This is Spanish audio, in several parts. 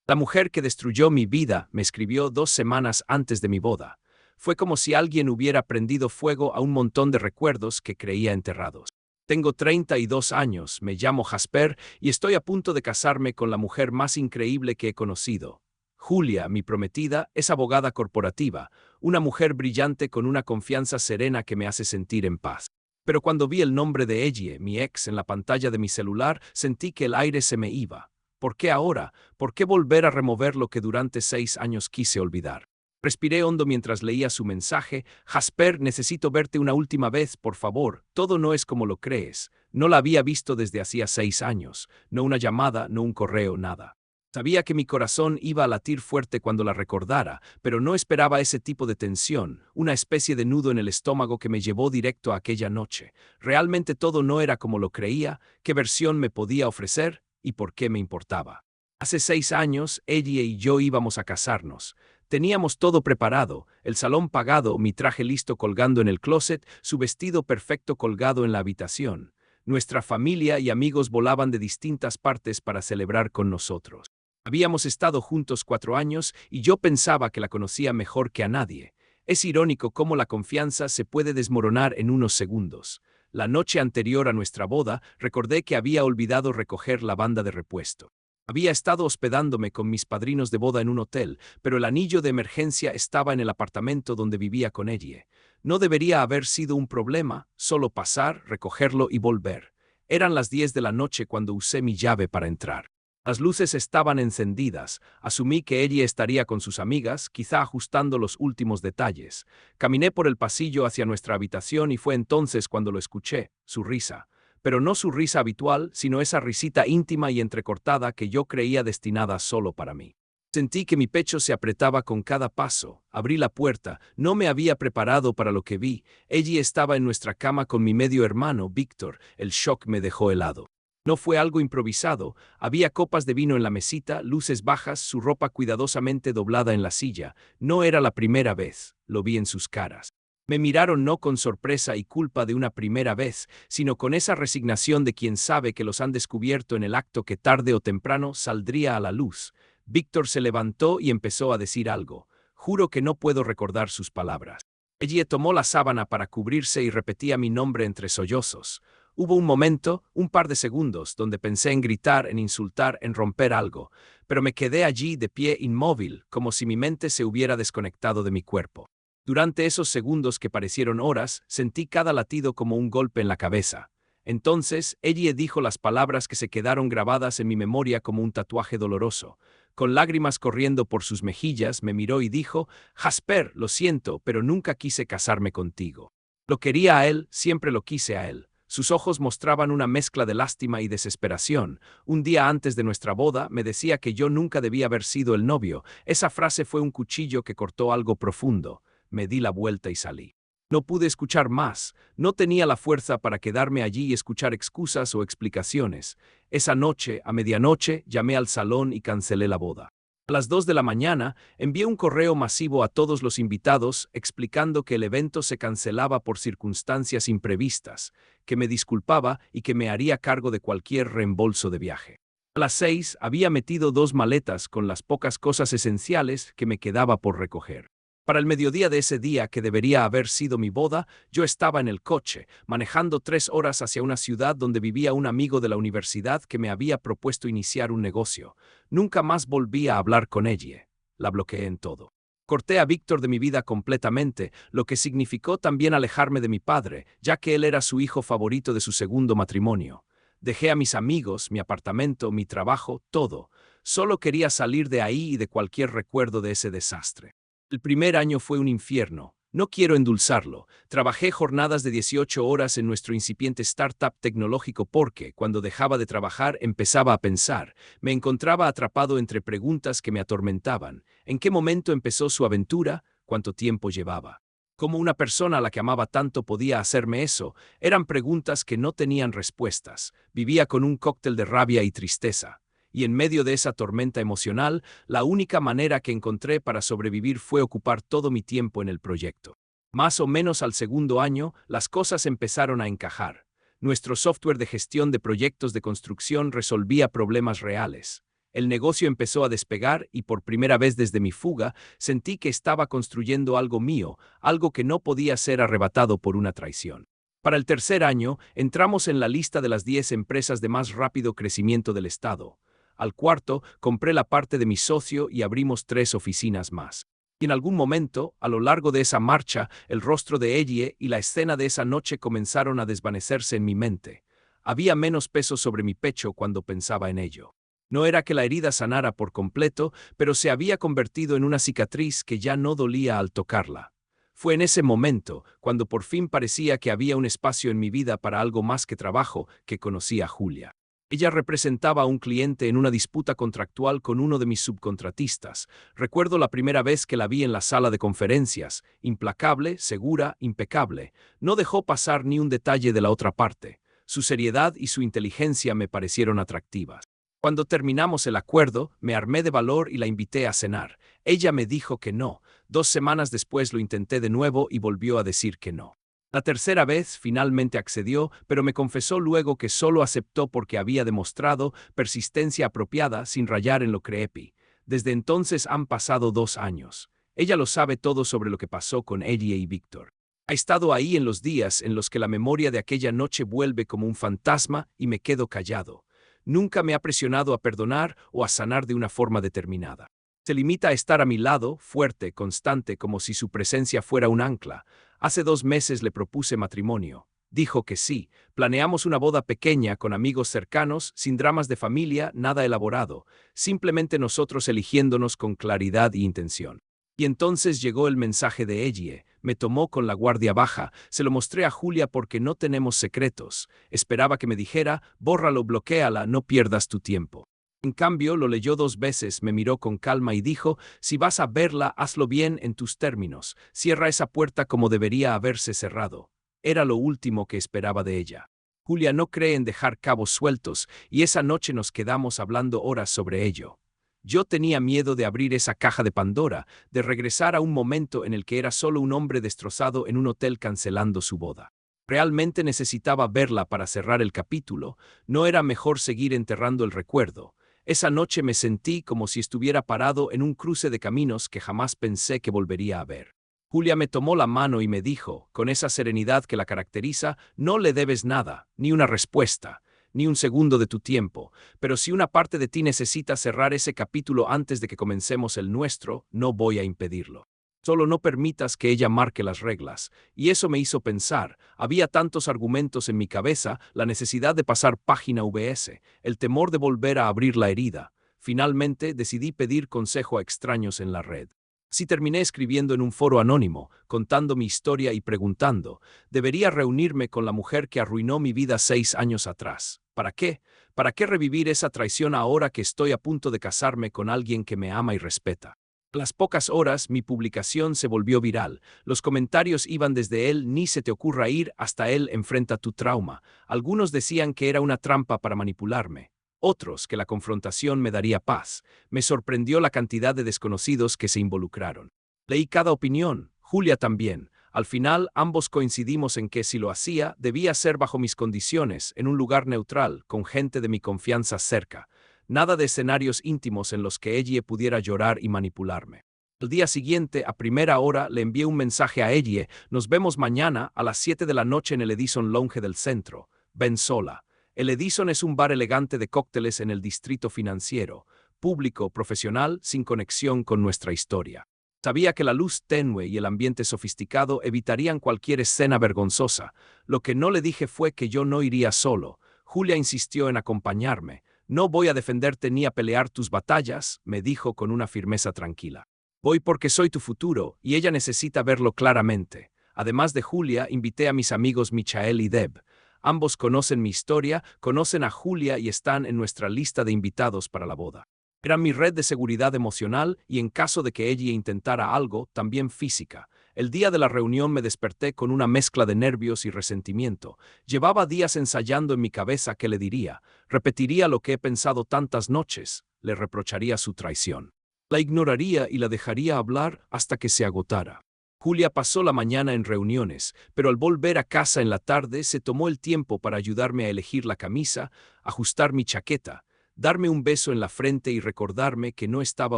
La mujer que destruyó mi vida me escribió 2 semanas antes de mi boda. Fue como si alguien hubiera prendido fuego a un montón de recuerdos que creía enterrados. Tengo 32 años, me llamo Jasper y estoy a punto de casarme con la mujer más increíble que he conocido. Julia, mi prometida, es abogada corporativa, una mujer brillante con una confianza serena que me hace sentir en paz. Pero cuando vi el nombre de Ellie, mi ex, en la pantalla de mi celular, sentí que el aire se me iba. ¿Por qué ahora? ¿Por qué volver a remover lo que durante 6 años quise olvidar? Respiré hondo mientras leía su mensaje. Jasper, necesito verte una última vez, por favor. Todo no es como lo crees. No la había visto desde hacía 6 años. No una llamada, no un correo, nada. Sabía que mi corazón iba a latir fuerte cuando la recordara, pero no esperaba ese tipo de tensión, una especie de nudo en el estómago que me llevó directo a aquella noche. Realmente todo no era como lo creía. ¿Qué versión me podía ofrecer? ¿Y por qué me importaba? Hace 6 años, ella y yo íbamos a casarnos. Teníamos todo preparado, el salón pagado, mi traje listo colgando en el closet, su vestido perfecto colgado en la habitación. Nuestra familia y amigos volaban de distintas partes para celebrar con nosotros. Habíamos estado juntos 4 años y yo pensaba que la conocía mejor que a nadie. Es irónico cómo la confianza se puede desmoronar en unos segundos. La noche anterior a nuestra boda, recordé que había olvidado recoger la banda de repuesto. Había estado hospedándome con mis padrinos de boda en un hotel, pero el anillo de emergencia estaba en el apartamento donde vivía con ella. No debería haber sido un problema, solo pasar, recogerlo y volver. Eran las 10 de la noche cuando usé mi llave para entrar. Las luces estaban encendidas. Asumí que ella estaría con sus amigas, quizá ajustando los últimos detalles. Caminé por el pasillo hacia nuestra habitación y fue entonces cuando lo escuché, su risa. Pero no su risa habitual, sino esa risita íntima y entrecortada que yo creía destinada solo para mí. Sentí que mi pecho se apretaba con cada paso. Abrí la puerta. No me había preparado para lo que vi. Ella estaba en nuestra cama con mi medio hermano, Víctor. El shock me dejó helado. No fue algo improvisado. Había copas de vino en la mesita, luces bajas, su ropa cuidadosamente doblada en la silla. No era la primera vez. Lo vi en sus caras. Me miraron no con sorpresa y culpa de una primera vez, sino con esa resignación de quien sabe que los han descubierto en el acto que tarde o temprano saldría a la luz. Víctor se levantó y empezó a decir algo. Juro que no puedo recordar sus palabras. Ella tomó la sábana para cubrirse y repetía mi nombre entre sollozos. Hubo un momento, un par de segundos, donde pensé en gritar, en insultar, en romper algo, pero me quedé allí de pie inmóvil, como si mi mente se hubiera desconectado de mi cuerpo. Durante esos segundos que parecieron horas, sentí cada latido como un golpe en la cabeza. Entonces, ella dijo las palabras que se quedaron grabadas en mi memoria como un tatuaje doloroso. Con lágrimas corriendo por sus mejillas, me miró y dijo: «Jasper, lo siento, pero nunca quise casarme contigo. Lo quería a él, siempre lo quise a él». Sus ojos mostraban una mezcla de lástima y desesperación. Un día antes de nuestra boda, me decía que yo nunca debía haber sido el novio. Esa frase fue un cuchillo que cortó algo profundo. Me di la vuelta y salí. No pude escuchar más. No tenía la fuerza para quedarme allí y escuchar excusas o explicaciones. Esa noche, a medianoche, llamé al salón y cancelé la boda. A las 2 de la mañana, envié un correo masivo a todos los invitados explicando que el evento se cancelaba por circunstancias imprevistas, que me disculpaba y que me haría cargo de cualquier reembolso de viaje. A las 6 había metido 2 maletas con las pocas cosas esenciales que me quedaba por recoger. Para el mediodía de ese día, que debería haber sido mi boda, yo estaba en el coche, manejando 3 horas hacia una ciudad donde vivía un amigo de la universidad que me había propuesto iniciar un negocio. Nunca más volví a hablar con ella. La bloqueé en todo. Corté a Víctor de mi vida completamente, lo que significó también alejarme de mi padre, ya que él era su hijo favorito de su segundo matrimonio. Dejé a mis amigos, mi apartamento, mi trabajo, todo. Solo quería salir de ahí y de cualquier recuerdo de ese desastre. El primer año fue un infierno. No quiero endulzarlo. Trabajé jornadas de 18 horas en nuestro incipiente startup tecnológico porque, cuando dejaba de trabajar, empezaba a pensar. Me encontraba atrapado entre preguntas que me atormentaban. ¿En qué momento empezó su aventura? ¿Cuánto tiempo llevaba? ¿Cómo una persona a la que amaba tanto podía hacerme eso? Eran preguntas que no tenían respuestas. Vivía con un cóctel de rabia y tristeza. Y en medio de esa tormenta emocional, la única manera que encontré para sobrevivir fue ocupar todo mi tiempo en el proyecto. Más o menos al segundo año, las cosas empezaron a encajar. Nuestro software de gestión de proyectos de construcción resolvía problemas reales. El negocio empezó a despegar y por primera vez desde mi fuga sentí que estaba construyendo algo mío, algo que no podía ser arrebatado por una traición. Para el tercer año, entramos en la lista de las 10 empresas de más rápido crecimiento del estado. Al cuarto, compré la parte de mi socio y abrimos 3 oficinas más. Y en algún momento, a lo largo de esa marcha, el rostro de Ellie y la escena de esa noche comenzaron a desvanecerse en mi mente. Había menos peso sobre mi pecho cuando pensaba en ello. No era que la herida sanara por completo, pero se había convertido en una cicatriz que ya no dolía al tocarla. Fue en ese momento, cuando por fin parecía que había un espacio en mi vida para algo más que trabajo, que conocí a Julia. Ella representaba a un cliente en una disputa contractual con uno de mis subcontratistas. Recuerdo la primera vez que la vi en la sala de conferencias, implacable, segura, impecable. No dejó pasar ni un detalle de la otra parte. Su seriedad y su inteligencia me parecieron atractivas. Cuando terminamos el acuerdo, me armé de valor y la invité a cenar. Ella me dijo que no. 2 semanas después lo intenté de nuevo y volvió a decir que no. La tercera vez finalmente accedió, pero me confesó luego que solo aceptó porque había demostrado persistencia apropiada sin rayar en lo creepy. Desde entonces han pasado 2 años. Ella lo sabe todo sobre lo que pasó con Ellie y Víctor. Ha estado ahí en los días en los que la memoria de aquella noche vuelve como un fantasma y me quedo callado. Nunca me ha presionado a perdonar o a sanar de una forma determinada. Se limita a estar a mi lado, fuerte, constante, como si su presencia fuera un ancla. Hace 2 meses le propuse matrimonio. Dijo que sí. Planeamos una boda pequeña con amigos cercanos, sin dramas de familia, nada elaborado. Simplemente nosotros eligiéndonos con claridad y intención. Y entonces llegó el mensaje de Ellie. Me tomó con la guardia baja. Se lo mostré a Julia porque no tenemos secretos. Esperaba que me dijera, bórralo, bloquéala, no pierdas tu tiempo. En cambio, lo leyó 2 veces, me miró con calma y dijo, si vas a verla, hazlo bien en tus términos. Cierra esa puerta como debería haberse cerrado. Era lo último que esperaba de ella. Julia no cree en dejar cabos sueltos, y esa noche nos quedamos hablando horas sobre ello. Yo tenía miedo de abrir esa caja de Pandora, de regresar a un momento en el que era solo un hombre destrozado en un hotel cancelando su boda. Realmente necesitaba verla para cerrar el capítulo. No era mejor seguir enterrando el recuerdo. Esa noche me sentí como si estuviera parado en un cruce de caminos que jamás pensé que volvería a ver. Julia me tomó la mano y me dijo, con esa serenidad que la caracteriza, no le debes nada, ni una respuesta, ni un segundo de tu tiempo, pero si una parte de ti necesita cerrar ese capítulo antes de que comencemos el nuestro, no voy a impedirlo. Solo no permitas que ella marque las reglas. Y eso me hizo pensar, había tantos argumentos en mi cabeza, la necesidad de pasar página vs, el temor de volver a abrir la herida. Finalmente decidí pedir consejo a extraños en la red. Así terminé escribiendo en un foro anónimo, contando mi historia y preguntando, ¿debería reunirme con la mujer que arruinó mi vida 6 años atrás? ¿Para qué? ¿Para qué revivir esa traición ahora que estoy a punto de casarme con alguien que me ama y respeta? A las pocas horas, mi publicación se volvió viral. Los comentarios iban desde él ni se te ocurra ir hasta él enfrenta tu trauma. Algunos decían que era una trampa para manipularme. Otros que la confrontación me daría paz. Me sorprendió la cantidad de desconocidos que se involucraron. Leí cada opinión, Julia también. Al final, ambos coincidimos en que si lo hacía, debía ser bajo mis condiciones, en un lugar neutral, con gente de mi confianza cerca. Nada de escenarios íntimos en los que Ellie pudiera llorar y manipularme. Al día siguiente, a primera hora, le envié un mensaje a Ellie. Nos vemos mañana a las 7 de la noche en el Edison Lounge del centro. Ven sola. El Edison es un bar elegante de cócteles en el distrito financiero. Público, profesional, sin conexión con nuestra historia. Sabía que la luz tenue y el ambiente sofisticado evitarían cualquier escena vergonzosa. Lo que no le dije fue que yo no iría solo. Julia insistió en acompañarme. No voy a defenderte ni a pelear tus batallas, me dijo con una firmeza tranquila. Voy porque soy tu futuro, y ella necesita verlo claramente. Además de Julia, invité a mis amigos Michael y Deb. Ambos conocen mi historia, conocen a Julia y están en nuestra lista de invitados para la boda. Era mi red de seguridad emocional y en caso de que ella intentara algo, también física. El día de la reunión me desperté con una mezcla de nervios y resentimiento. Llevaba días ensayando en mi cabeza qué le diría. Repetiría lo que he pensado tantas noches. Le reprocharía su traición. La ignoraría y la dejaría hablar hasta que se agotara. Julia pasó la mañana en reuniones, pero al volver a casa en la tarde se tomó el tiempo para ayudarme a elegir la camisa, ajustar mi chaqueta. darme un beso en la frente y recordarme que no estaba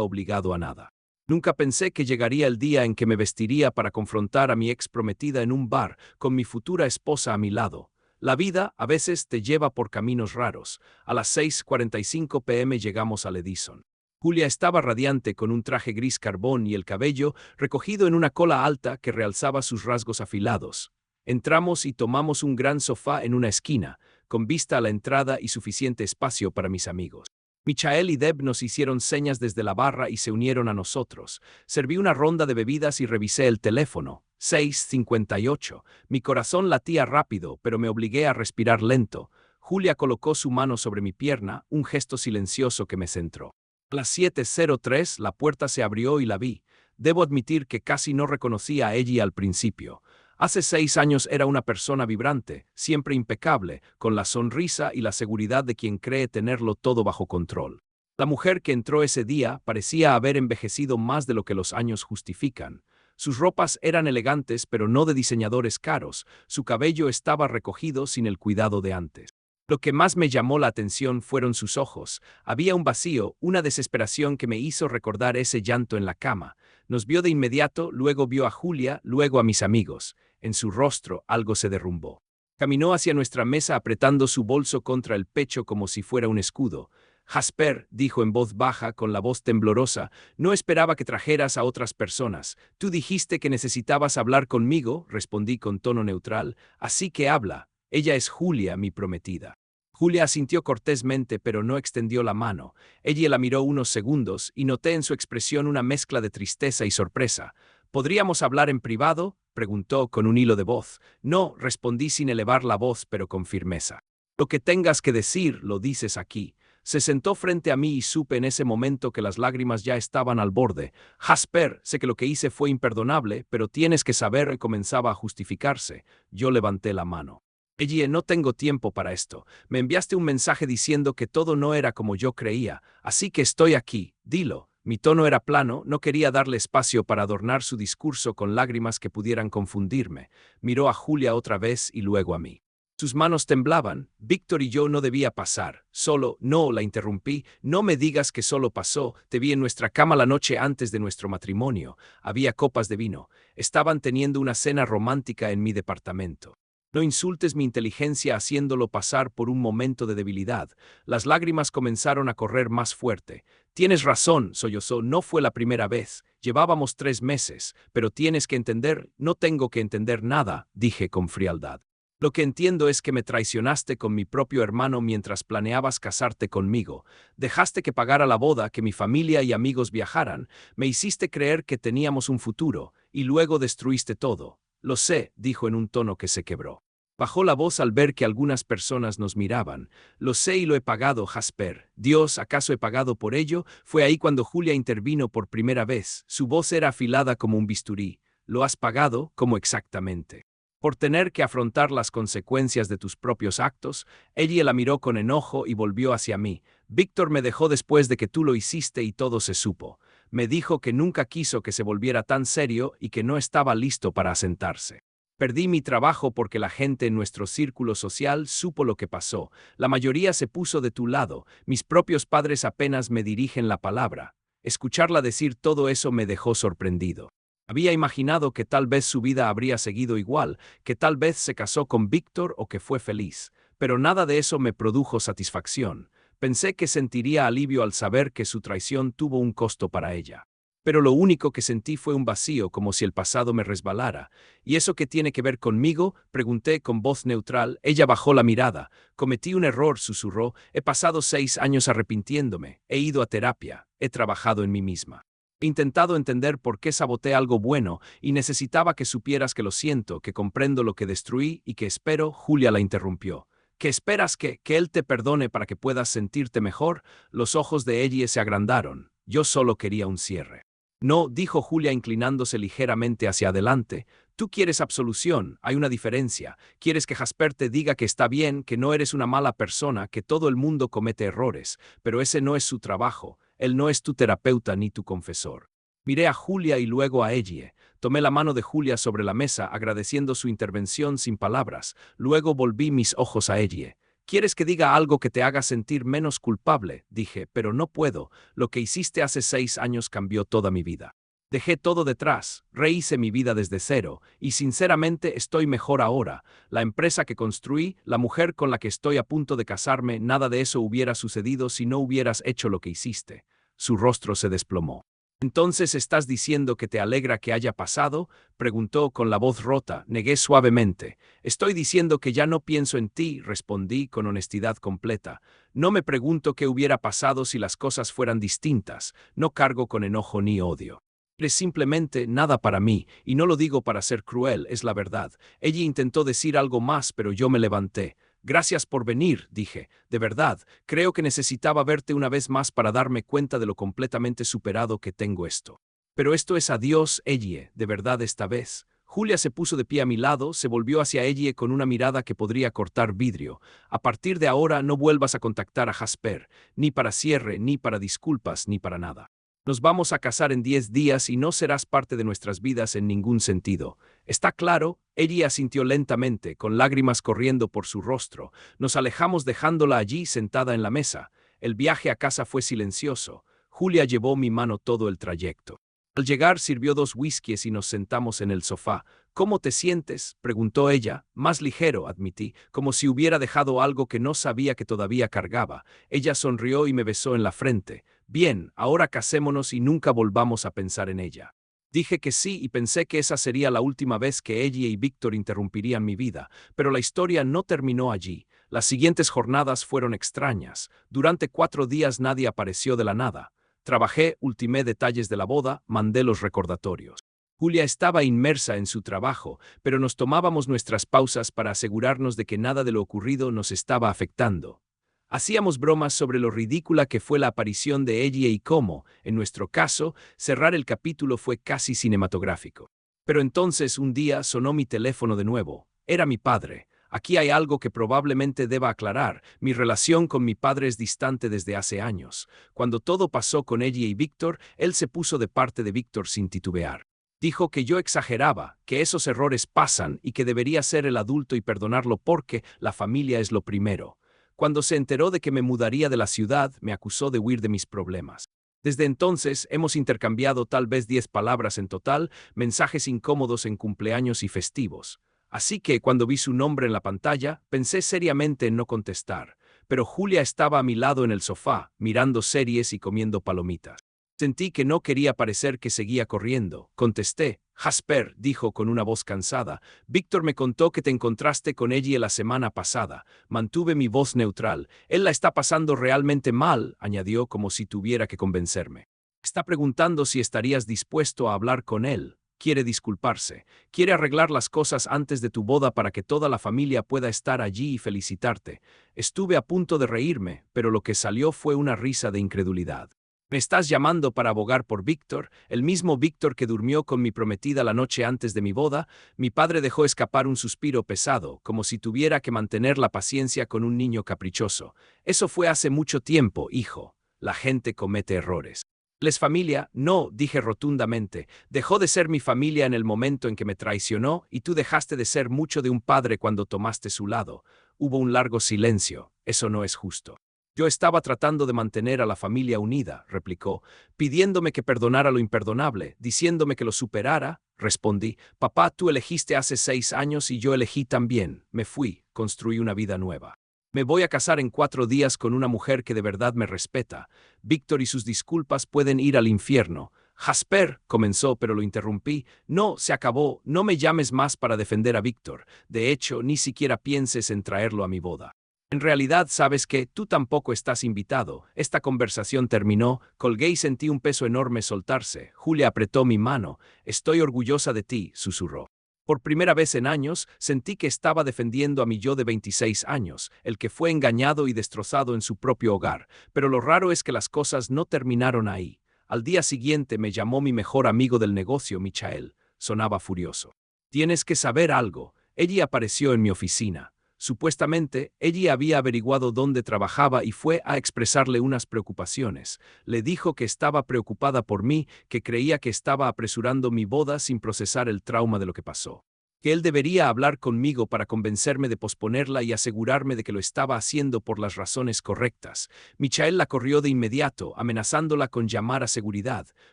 obligado a nada. Nunca pensé que llegaría el día en que me vestiría para confrontar a mi ex prometida en un bar, con mi futura esposa a mi lado. La vida a veces te lleva por caminos raros. A las 6:45 p.m. llegamos al Edison. Julia estaba radiante con un traje gris carbón y el cabello recogido en una cola alta que realzaba sus rasgos afilados. Entramos y tomamos un gran sofá en una esquina, con vista a la entrada y suficiente espacio para mis amigos. Michael y Deb nos hicieron señas desde la barra y se unieron a nosotros. Serví una ronda de bebidas y revisé el teléfono. 6:58. Mi corazón latía rápido, pero me obligué a respirar lento. Julia colocó su mano sobre mi pierna, un gesto silencioso que me centró. A las 7:03 la puerta se abrió y la vi. Debo admitir que casi no reconocí a ella al principio. Hace 6 años era una persona vibrante, siempre impecable, con la sonrisa y la seguridad de quien cree tenerlo todo bajo control. La mujer que entró ese día parecía haber envejecido más de lo que los años justifican. Sus ropas eran elegantes pero no de diseñadores caros, su cabello estaba recogido sin el cuidado de antes. Lo que más me llamó la atención fueron sus ojos. Había un vacío, una desesperación que me hizo recordar ese llanto en la cama. Nos vio de inmediato, luego vio a Julia, luego a mis amigos. En su rostro algo se derrumbó. Caminó hacia nuestra mesa apretando su bolso contra el pecho como si fuera un escudo. Jasper, dijo en voz baja, con la voz temblorosa, no esperaba que trajeras a otras personas. Tú dijiste que necesitabas hablar conmigo, respondí con tono neutral, así que habla. Ella es Julia, mi prometida. Julia asintió cortésmente, pero no extendió la mano. Ella la miró unos segundos y noté en su expresión una mezcla de tristeza y sorpresa. ¿Podríamos hablar en privado?, preguntó con un hilo de voz. No, respondí sin elevar la voz, pero con firmeza. Lo que tengas que decir, lo dices aquí. Se sentó frente a mí y supe en ese momento que las lágrimas ya estaban al borde. Jasper, sé que lo que hice fue imperdonable, pero tienes que saber, comenzaba a justificarse. Yo levanté la mano. Ella, no tengo tiempo para esto. Me enviaste un mensaje diciendo que todo no era como yo creía, así que estoy aquí, dilo. Mi tono era plano, no quería darle espacio para adornar su discurso con lágrimas que pudieran confundirme. Miró a Julia otra vez y luego a mí. Sus manos temblaban. Víctor y yo no debía pasar. Solo, no, la interrumpí. No me digas que solo pasó. Te vi en nuestra cama la noche antes de nuestro matrimonio. Había copas de vino. Estaban teniendo una cena romántica en mi departamento. No insultes mi inteligencia haciéndolo pasar por un momento de debilidad. Las lágrimas comenzaron a correr más fuerte. Tienes razón, sollozó, no fue la primera vez. Llevábamos 3 meses, pero tienes que entender, no tengo que entender nada, dije con frialdad. Lo que entiendo es que me traicionaste con mi propio hermano mientras planeabas casarte conmigo. Dejaste que pagara la boda, que mi familia y amigos viajaran. Me hiciste creer que teníamos un futuro, y luego destruiste todo. Lo sé, dijo en un tono que se quebró. Bajó la voz al ver que algunas personas nos miraban. Lo sé y lo he pagado, Jasper. Dios, ¿acaso he pagado por ello? Fue ahí cuando Julia intervino por primera vez. Su voz era afilada como un bisturí. ¿Lo has pagado? ¿Cómo exactamente? Por tener que afrontar las consecuencias de tus propios actos. Ella la miró con enojo y volvió hacia mí. Víctor me dejó después de que tú lo hiciste y todo se supo. Me dijo que nunca quiso que se volviera tan serio y que no estaba listo para asentarse. Perdí mi trabajo porque la gente en nuestro círculo social supo lo que pasó. La mayoría se puso de tu lado. Mis propios padres apenas me dirigen la palabra. Escucharla decir todo eso me dejó sorprendido. Había imaginado que tal vez su vida habría seguido igual, que tal vez se casó con Víctor o que fue feliz. Pero nada de eso me produjo satisfacción. Pensé que sentiría alivio al saber que su traición tuvo un costo para ella. Pero lo único que sentí fue un vacío, como si el pasado me resbalara. ¿Y eso qué tiene que ver conmigo?, pregunté con voz neutral. Ella bajó la mirada. Cometí un error, susurró. He pasado 6 años arrepintiéndome. He ido a terapia. He trabajado en mí misma. He intentado entender por qué saboteé algo bueno y necesitaba que supieras que lo siento, que comprendo lo que destruí y que espero. Julia la interrumpió. ¿Qué esperas que él te perdone para que puedas sentirte mejor? Los ojos de ella se agrandaron. Yo solo quería un cierre. No, dijo Julia inclinándose ligeramente hacia adelante. Tú quieres absolución, hay una diferencia. Quieres que Jasper te diga que está bien, que no eres una mala persona, que todo el mundo comete errores, pero ese no es su trabajo. Él no es tu terapeuta ni tu confesor. Miré a Julia y luego a ella. Tomé la mano de Julia sobre la mesa, agradeciendo su intervención sin palabras. Luego volví mis ojos a ella. ¿Quieres que diga algo que te haga sentir menos culpable? Dije, pero no puedo. Lo que hiciste hace 6 años cambió toda mi vida. Dejé todo detrás, rehice mi vida desde cero, y sinceramente estoy mejor ahora. La empresa que construí, la mujer con la que estoy a punto de casarme, nada de eso hubiera sucedido si no hubieras hecho lo que hiciste. Su rostro se desplomó. ¿Entonces estás diciendo que te alegra que haya pasado? Preguntó con la voz rota. Negué suavemente. Estoy diciendo que ya no pienso en ti, respondí con honestidad completa. No me pregunto qué hubiera pasado si las cosas fueran distintas. No cargo con enojo ni odio. Eres simplemente nada para mí, y no lo digo para ser cruel, es la verdad. Ella intentó decir algo más, pero yo me levanté. Gracias por venir, dije. De verdad, creo que necesitaba verte una vez más para darme cuenta de lo completamente superado que tengo esto. Pero esto es adiós, Ellie, de verdad esta vez. Julia se puso de pie a mi lado, se volvió hacia Ellie con una mirada que podría cortar vidrio. A partir de ahora no vuelvas a contactar a Jasper, ni para cierre, ni para disculpas, ni para nada. Nos vamos a casar en 10 días y no serás parte de nuestras vidas en ningún sentido. ¿Está claro? Ella asintió lentamente, con lágrimas corriendo por su rostro. Nos alejamos dejándola allí sentada en la mesa. El viaje a casa fue silencioso. Julia llevó mi mano todo el trayecto. Al llegar sirvió 2 whiskies y nos sentamos en el sofá. ¿Cómo te sientes?, preguntó ella. Más ligero, admití, como si hubiera dejado algo que no sabía que todavía cargaba. Ella sonrió y me besó en la frente. Bien, ahora casémonos y nunca volvamos a pensar en ella. Dije que sí y pensé que esa sería la última vez que ella y Víctor interrumpirían mi vida, pero la historia no terminó allí. Las siguientes jornadas fueron extrañas. Durante 4 días nadie apareció de la nada. Trabajé, ultimé detalles de la boda, mandé los recordatorios. Julia estaba inmersa en su trabajo, pero nos tomábamos nuestras pausas para asegurarnos de que nada de lo ocurrido nos estaba afectando. Hacíamos bromas sobre lo ridícula que fue la aparición de ella y cómo, en nuestro caso, cerrar el capítulo fue casi cinematográfico. Pero entonces un día sonó mi teléfono de nuevo. Era mi padre. Aquí hay algo que probablemente deba aclarar. Mi relación con mi padre es distante desde hace años. Cuando todo pasó con ella y Víctor, él se puso de parte de Víctor sin titubear. Dijo que yo exageraba, que esos errores pasan y que debería ser el adulto y perdonarlo porque la familia es lo primero. Cuando se enteró de que me mudaría de la ciudad, me acusó de huir de mis problemas. Desde entonces hemos intercambiado tal vez 10 palabras en total, mensajes incómodos en cumpleaños y festivos. Así que cuando vi su nombre en la pantalla, pensé seriamente en no contestar. Pero Julia estaba a mi lado en el sofá, mirando series y comiendo palomitas. Sentí que no quería parecer que seguía corriendo. Contesté. Jasper, dijo con una voz cansada. Víctor me contó que te encontraste con ella la semana pasada. Mantuve mi voz neutral. Él la está pasando realmente mal, añadió como si tuviera que convencerme. Está preguntando si estarías dispuesto a hablar con él. Quiere disculparse. Quiere arreglar las cosas antes de tu boda para que toda la familia pueda estar allí y felicitarte. Estuve a punto de reírme, pero lo que salió fue una risa de incredulidad. ¿Me estás llamando para abogar por Víctor, el mismo Víctor que durmió con mi prometida la noche antes de mi boda? Mi padre dejó escapar un suspiro pesado, como si tuviera que mantener la paciencia con un niño caprichoso. Eso fue hace mucho tiempo, hijo. La gente comete errores. ¿Les familia? No, dije rotundamente. Dejó de ser mi familia en el momento en que me traicionó y tú dejaste de ser mucho de un padre cuando tomaste su lado. Hubo un largo silencio. Eso no es justo. Yo estaba tratando de mantener a la familia unida, replicó, pidiéndome que perdonara lo imperdonable, diciéndome que lo superara. Respondí, papá, tú elegiste hace 6 años y yo elegí también. Me fui, construí una vida nueva. Me voy a casar en 4 días con una mujer que de verdad me respeta. Víctor y sus disculpas pueden ir al infierno. Jasper, comenzó, pero lo interrumpí. No, se acabó, no me llames más para defender a Víctor. De hecho, ni siquiera pienses en traerlo a mi boda. En realidad sabes que tú tampoco estás invitado. Esta conversación terminó, colgué y sentí un peso enorme soltarse. Julia apretó mi mano. Estoy orgullosa de ti, susurró. Por primera vez en años, sentí que estaba defendiendo a mi yo de 26 años, el que fue engañado y destrozado en su propio hogar. Pero lo raro es que las cosas no terminaron ahí. Al día siguiente me llamó mi mejor amigo del negocio, Michael. Sonaba furioso. Tienes que saber algo. Ella apareció en mi oficina. Supuestamente, ella había averiguado dónde trabajaba y fue a expresarle unas preocupaciones. Le dijo que estaba preocupada por mí, que creía que estaba apresurando mi boda sin procesar el trauma de lo que pasó. que él debería hablar conmigo para convencerme de posponerla y asegurarme de que lo estaba haciendo por las razones correctas. Michael la corrió de inmediato, amenazándola con llamar a seguridad.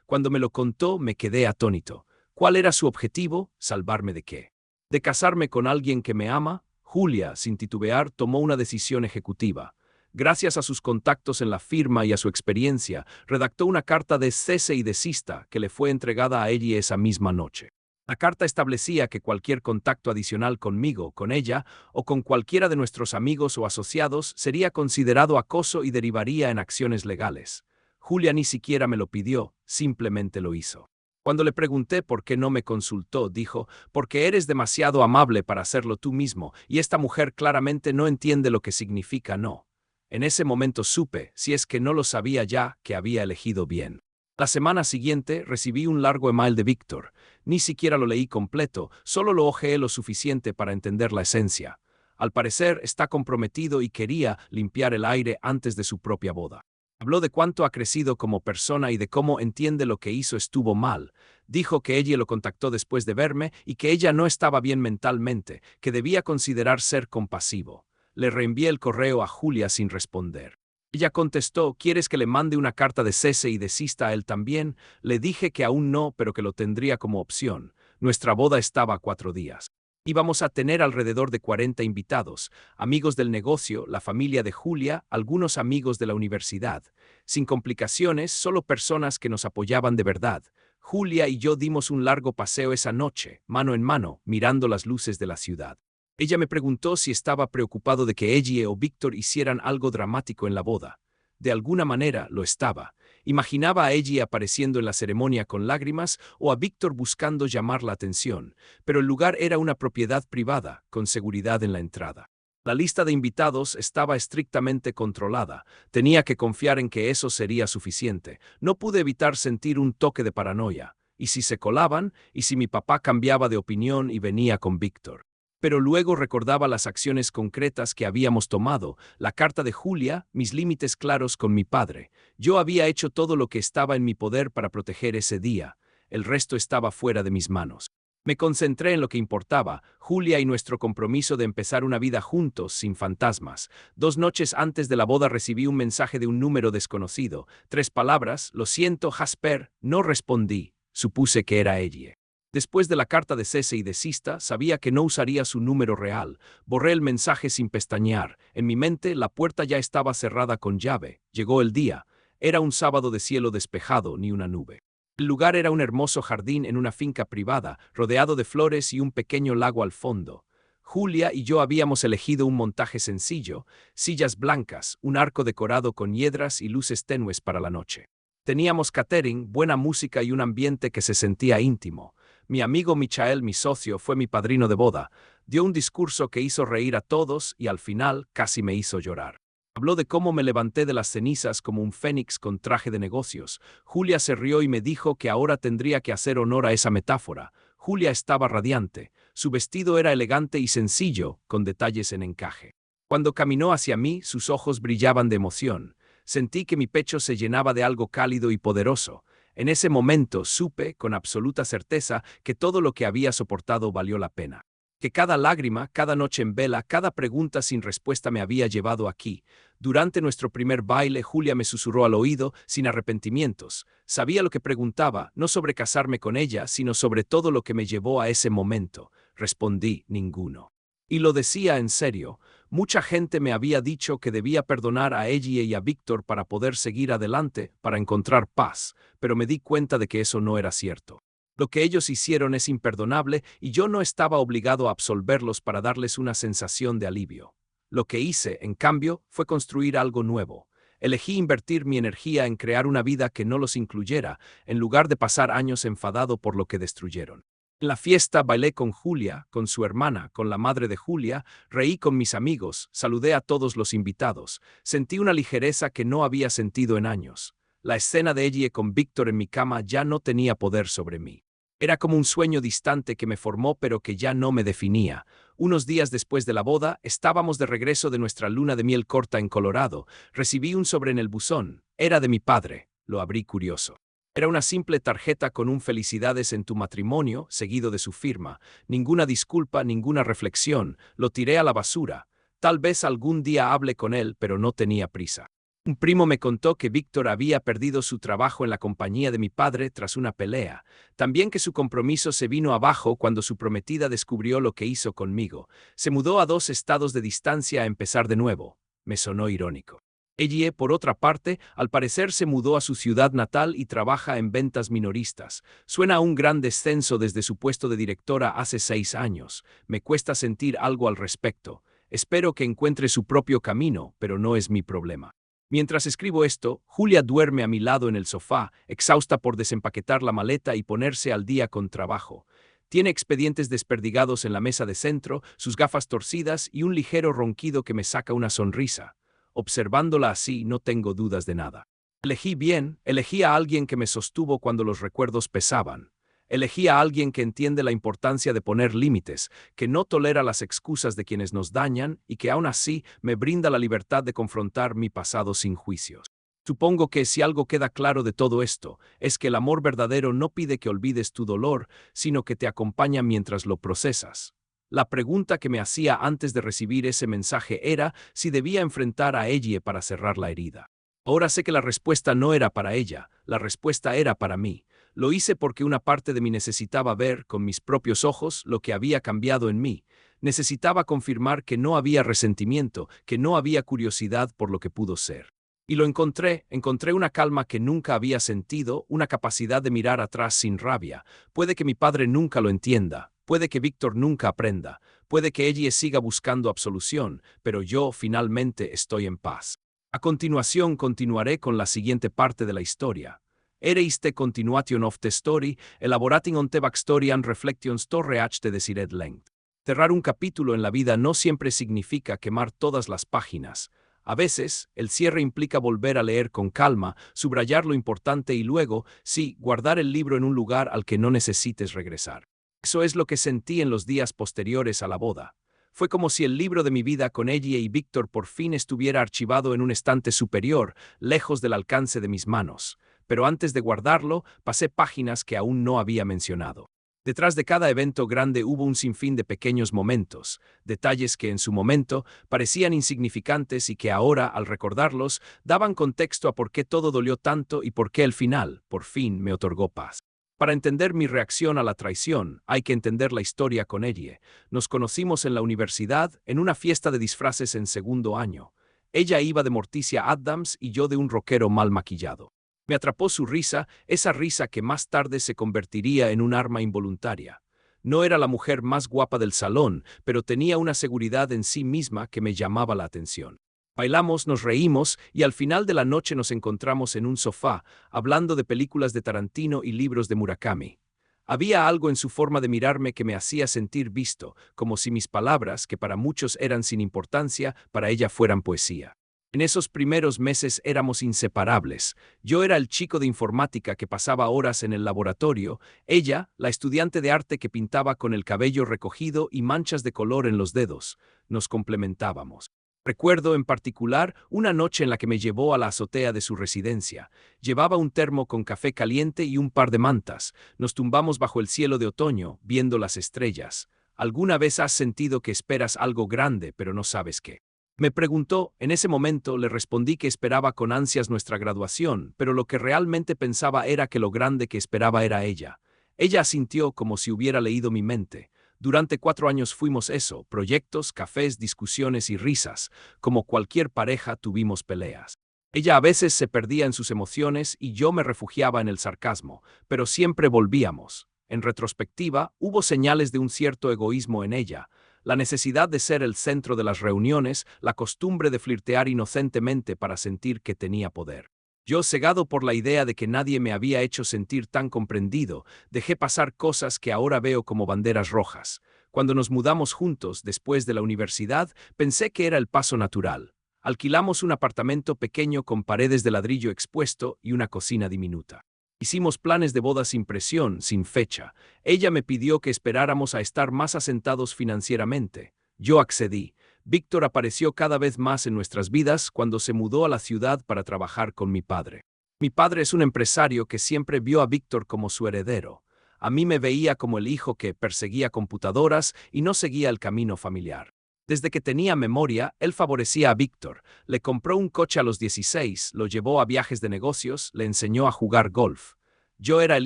Cuando me lo contó, me quedé atónito. ¿Cuál era su objetivo? ¿Salvarme de qué? ¿De casarme con alguien que me ama? Julia, sin titubear, tomó una decisión ejecutiva. Gracias a sus contactos en la firma y a su experiencia, redactó una carta de cese y desista que le fue entregada a ella esa misma noche. La carta establecía que cualquier contacto adicional conmigo, con ella o con cualquiera de nuestros amigos o asociados sería considerado acoso y derivaría en acciones legales. Julia ni siquiera me lo pidió, simplemente lo hizo. Cuando le pregunté por qué no me consultó, dijo, porque eres demasiado amable para hacerlo tú mismo, y esta mujer claramente no entiende lo que significa no. En ese momento supe, si es que no lo sabía ya, que había elegido bien. La semana siguiente recibí un largo email de Víctor. Ni siquiera lo leí completo, solo lo hojeé lo suficiente para entender la esencia. Al parecer está comprometido y quería limpiar el aire antes de su propia boda. Habló de cuánto ha crecido como persona y de cómo entiende lo que hizo estuvo mal. Dijo que ella lo contactó después de verme y que ella no estaba bien mentalmente, que debía considerar ser compasivo. Le reenvié el correo a Julia sin responder. Ella contestó, ¿quieres que le mande una carta de cese y desista a él también? Le dije que aún no, pero que lo tendría como opción. Nuestra boda estaba a 4 días. Íbamos a tener alrededor de 40 invitados, amigos del negocio, la familia de Julia, algunos amigos de la universidad. Sin complicaciones, solo personas que nos apoyaban de verdad. Julia y yo dimos un largo paseo esa noche, mano en mano, mirando las luces de la ciudad. Ella me preguntó si estaba preocupado de que ella o Víctor hicieran algo dramático en la boda. De alguna manera lo estaba. Imaginaba a ella apareciendo en la ceremonia con lágrimas o a Víctor buscando llamar la atención, pero el lugar era una propiedad privada, con seguridad en la entrada. La lista de invitados estaba estrictamente controlada. Tenía que confiar en que eso sería suficiente. No pude evitar sentir un toque de paranoia. ¿Y si se colaban? ¿Y si mi papá cambiaba de opinión y venía con Víctor? Pero luego recordaba las acciones concretas que habíamos tomado, la carta de Julia, mis límites claros con mi padre. Yo había hecho todo lo que estaba en mi poder para proteger ese día. El resto estaba fuera de mis manos. Me concentré en lo que importaba, Julia y nuestro compromiso de empezar una vida juntos, sin fantasmas. 2 noches antes de la boda recibí un mensaje de un número desconocido. 3 palabras, lo siento, Jasper, no respondí. Supuse que era ella. Después de la carta de cese y desista, sabía que no usaría su número real. Borré el mensaje sin pestañear. En mi mente, la puerta ya estaba cerrada con llave. Llegó el día. Era un sábado de cielo despejado, ni una nube. El lugar era un hermoso jardín en una finca privada, rodeado de flores y un pequeño lago al fondo. Julia y yo habíamos elegido un montaje sencillo, sillas blancas, un arco decorado con hiedras y luces tenues para la noche. Teníamos catering, buena música y un ambiente que se sentía íntimo. Mi amigo Michael, mi socio, fue mi padrino de boda. Dio un discurso que hizo reír a todos y al final casi me hizo llorar. Habló de cómo me levanté de las cenizas como un fénix con traje de negocios. Julia se rió y me dijo que ahora tendría que hacer honor a esa metáfora. Julia estaba radiante. Su vestido era elegante y sencillo, con detalles en encaje. Cuando caminó hacia mí, sus ojos brillaban de emoción. Sentí que mi pecho se llenaba de algo cálido y poderoso. En ese momento supe, con absoluta certeza, que todo lo que había soportado valió la pena. Que cada lágrima, cada noche en vela, cada pregunta sin respuesta me había llevado aquí. Durante nuestro primer baile, Julia me susurró al oído, sin arrepentimientos. Sabía lo que preguntaba, no sobre casarme con ella, sino sobre todo lo que me llevó a ese momento. Respondí, ninguno. Y lo decía en serio. Mucha gente me había dicho que debía perdonar a ella y a Víctor para poder seguir adelante, para encontrar paz, pero me di cuenta de que eso no era cierto. Lo que ellos hicieron es imperdonable y yo no estaba obligado a absolverlos para darles una sensación de alivio. Lo que hice, en cambio, fue construir algo nuevo. Elegí invertir mi energía en crear una vida que no los incluyera, en lugar de pasar años enfadado por lo que destruyeron. En la fiesta bailé con Julia, con su hermana, con la madre de Julia, reí con mis amigos, saludé a todos los invitados. Sentí una ligereza que no había sentido en años. La escena de ella con Víctor en mi cama ya no tenía poder sobre mí. Era como un sueño distante que me formó pero que ya no me definía. Unos días después de la boda, estábamos de regreso de nuestra luna de miel corta en Colorado. Recibí un sobre en el buzón. Era de mi padre. Lo abrí curioso. Era una simple tarjeta con un felicidades en tu matrimonio, seguido de su firma. Ninguna disculpa, ninguna reflexión. Lo tiré a la basura. Tal vez algún día hable con él, pero no tenía prisa. Un primo me contó que Víctor había perdido su trabajo en la compañía de mi padre tras una pelea. También que su compromiso se vino abajo cuando su prometida descubrió lo que hizo conmigo. Se mudó a 2 estados de distancia a empezar de nuevo. Me sonó irónico. Ella, por otra parte, al parecer se mudó a su ciudad natal y trabaja en ventas minoristas. Suena a un gran descenso desde su puesto de directora hace 6 años. Me cuesta sentir algo al respecto. Espero que encuentre su propio camino, pero no es mi problema. Mientras escribo esto, Julia duerme a mi lado en el sofá, exhausta por desempaquetar la maleta y ponerse al día con trabajo. Tiene expedientes desperdigados en la mesa de centro, sus gafas torcidas y un ligero ronquido que me saca una sonrisa. Observándola así, no tengo dudas de nada. Elegí bien, elegí a alguien que me sostuvo cuando los recuerdos pesaban. Elegí a alguien que entiende la importancia de poner límites, que no tolera las excusas de quienes nos dañan y que aún así me brinda la libertad de confrontar mi pasado sin juicios. Supongo que si algo queda claro de todo esto, es que el amor verdadero no pide que olvides tu dolor, sino que te acompaña mientras lo procesas. La pregunta que me hacía antes de recibir ese mensaje era si debía enfrentar a ella para cerrar la herida. Ahora sé que la respuesta no era para ella, la respuesta era para mí. Lo hice porque una parte de mí necesitaba ver con mis propios ojos lo que había cambiado en mí. Necesitaba confirmar que no había resentimiento, que no había curiosidad por lo que pudo ser. Y lo encontré una calma que nunca había sentido, una capacidad de mirar atrás sin rabia. Puede que mi padre nunca lo entienda, puede que Víctor nunca aprenda, puede que ella siga buscando absolución, pero yo finalmente estoy en paz. A continuación continuaré con la siguiente parte de la historia. Ereis the continuation of the story, elaborating on the backstory and reflections to reach the desired length. Cerrar un capítulo en la vida no siempre significa quemar todas las páginas. A veces, el cierre implica volver a leer con calma, subrayar lo importante y luego, sí, guardar el libro en un lugar al que no necesites regresar. Eso es lo que sentí en los días posteriores a la boda. Fue como si el libro de mi vida con ella y Víctor por fin estuviera archivado en un estante superior, lejos del alcance de mis manos. Pero antes de guardarlo, pasé páginas que aún no había mencionado. Detrás de cada evento grande hubo un sinfín de pequeños momentos, detalles que en su momento parecían insignificantes y que ahora, al recordarlos, daban contexto a por qué todo dolió tanto y por qué el final, por fin, me otorgó paz. Para entender mi reacción a la traición, hay que entender la historia con ella. Nos conocimos en la universidad, en una fiesta de disfraces en segundo año. Ella iba de Morticia Addams y yo de un rockero mal maquillado. Me atrapó su risa, esa risa que más tarde se convertiría en un arma involuntaria. No era la mujer más guapa del salón, pero tenía una seguridad en sí misma que me llamaba la atención. Bailamos, nos reímos y al final de la noche nos encontramos en un sofá, hablando de películas de Tarantino y libros de Murakami. Había algo en su forma de mirarme que me hacía sentir visto, como si mis palabras, que para muchos eran sin importancia, para ella fueran poesía. En esos primeros meses éramos inseparables. Yo era el chico de informática que pasaba horas en el laboratorio, ella, la estudiante de arte que pintaba con el cabello recogido y manchas de color en los dedos. Nos complementábamos. Recuerdo, en particular, una noche en la que me llevó a la azotea de su residencia. Llevaba un termo con café caliente y un par de mantas. Nos tumbamos bajo el cielo de otoño, viendo las estrellas. ¿Alguna vez has sentido que esperas algo grande, pero no sabes qué? Me preguntó, en ese momento le respondí que esperaba con ansias nuestra graduación, pero lo que realmente pensaba era que lo grande que esperaba era ella. Ella asintió como si hubiera leído mi mente. Durante 4 años fuimos eso, proyectos, cafés, discusiones y risas. Como cualquier pareja tuvimos peleas. Ella a veces se perdía en sus emociones y yo me refugiaba en el sarcasmo, pero siempre volvíamos. En retrospectiva, hubo señales de un cierto egoísmo en ella. La necesidad de ser el centro de las reuniones, la costumbre de flirtear inocentemente para sentir que tenía poder. Yo, cegado por la idea de que nadie me había hecho sentir tan comprendido, dejé pasar cosas que ahora veo como banderas rojas. Cuando nos mudamos juntos, después de la universidad, pensé que era el paso natural. Alquilamos un apartamento pequeño con paredes de ladrillo expuesto y una cocina diminuta. Hicimos planes de boda sin presión, sin fecha. Ella me pidió que esperáramos a estar más asentados financieramente. Yo accedí. Víctor apareció cada vez más en nuestras vidas cuando se mudó a la ciudad para trabajar con mi padre. Mi padre es un empresario que siempre vio a Víctor como su heredero. A mí me veía como el hijo que perseguía computadoras y no seguía el camino familiar. Desde que tenía memoria, él favorecía a Víctor. Le compró un coche a los 16, lo llevó a viajes de negocios, le enseñó a jugar golf. Yo era el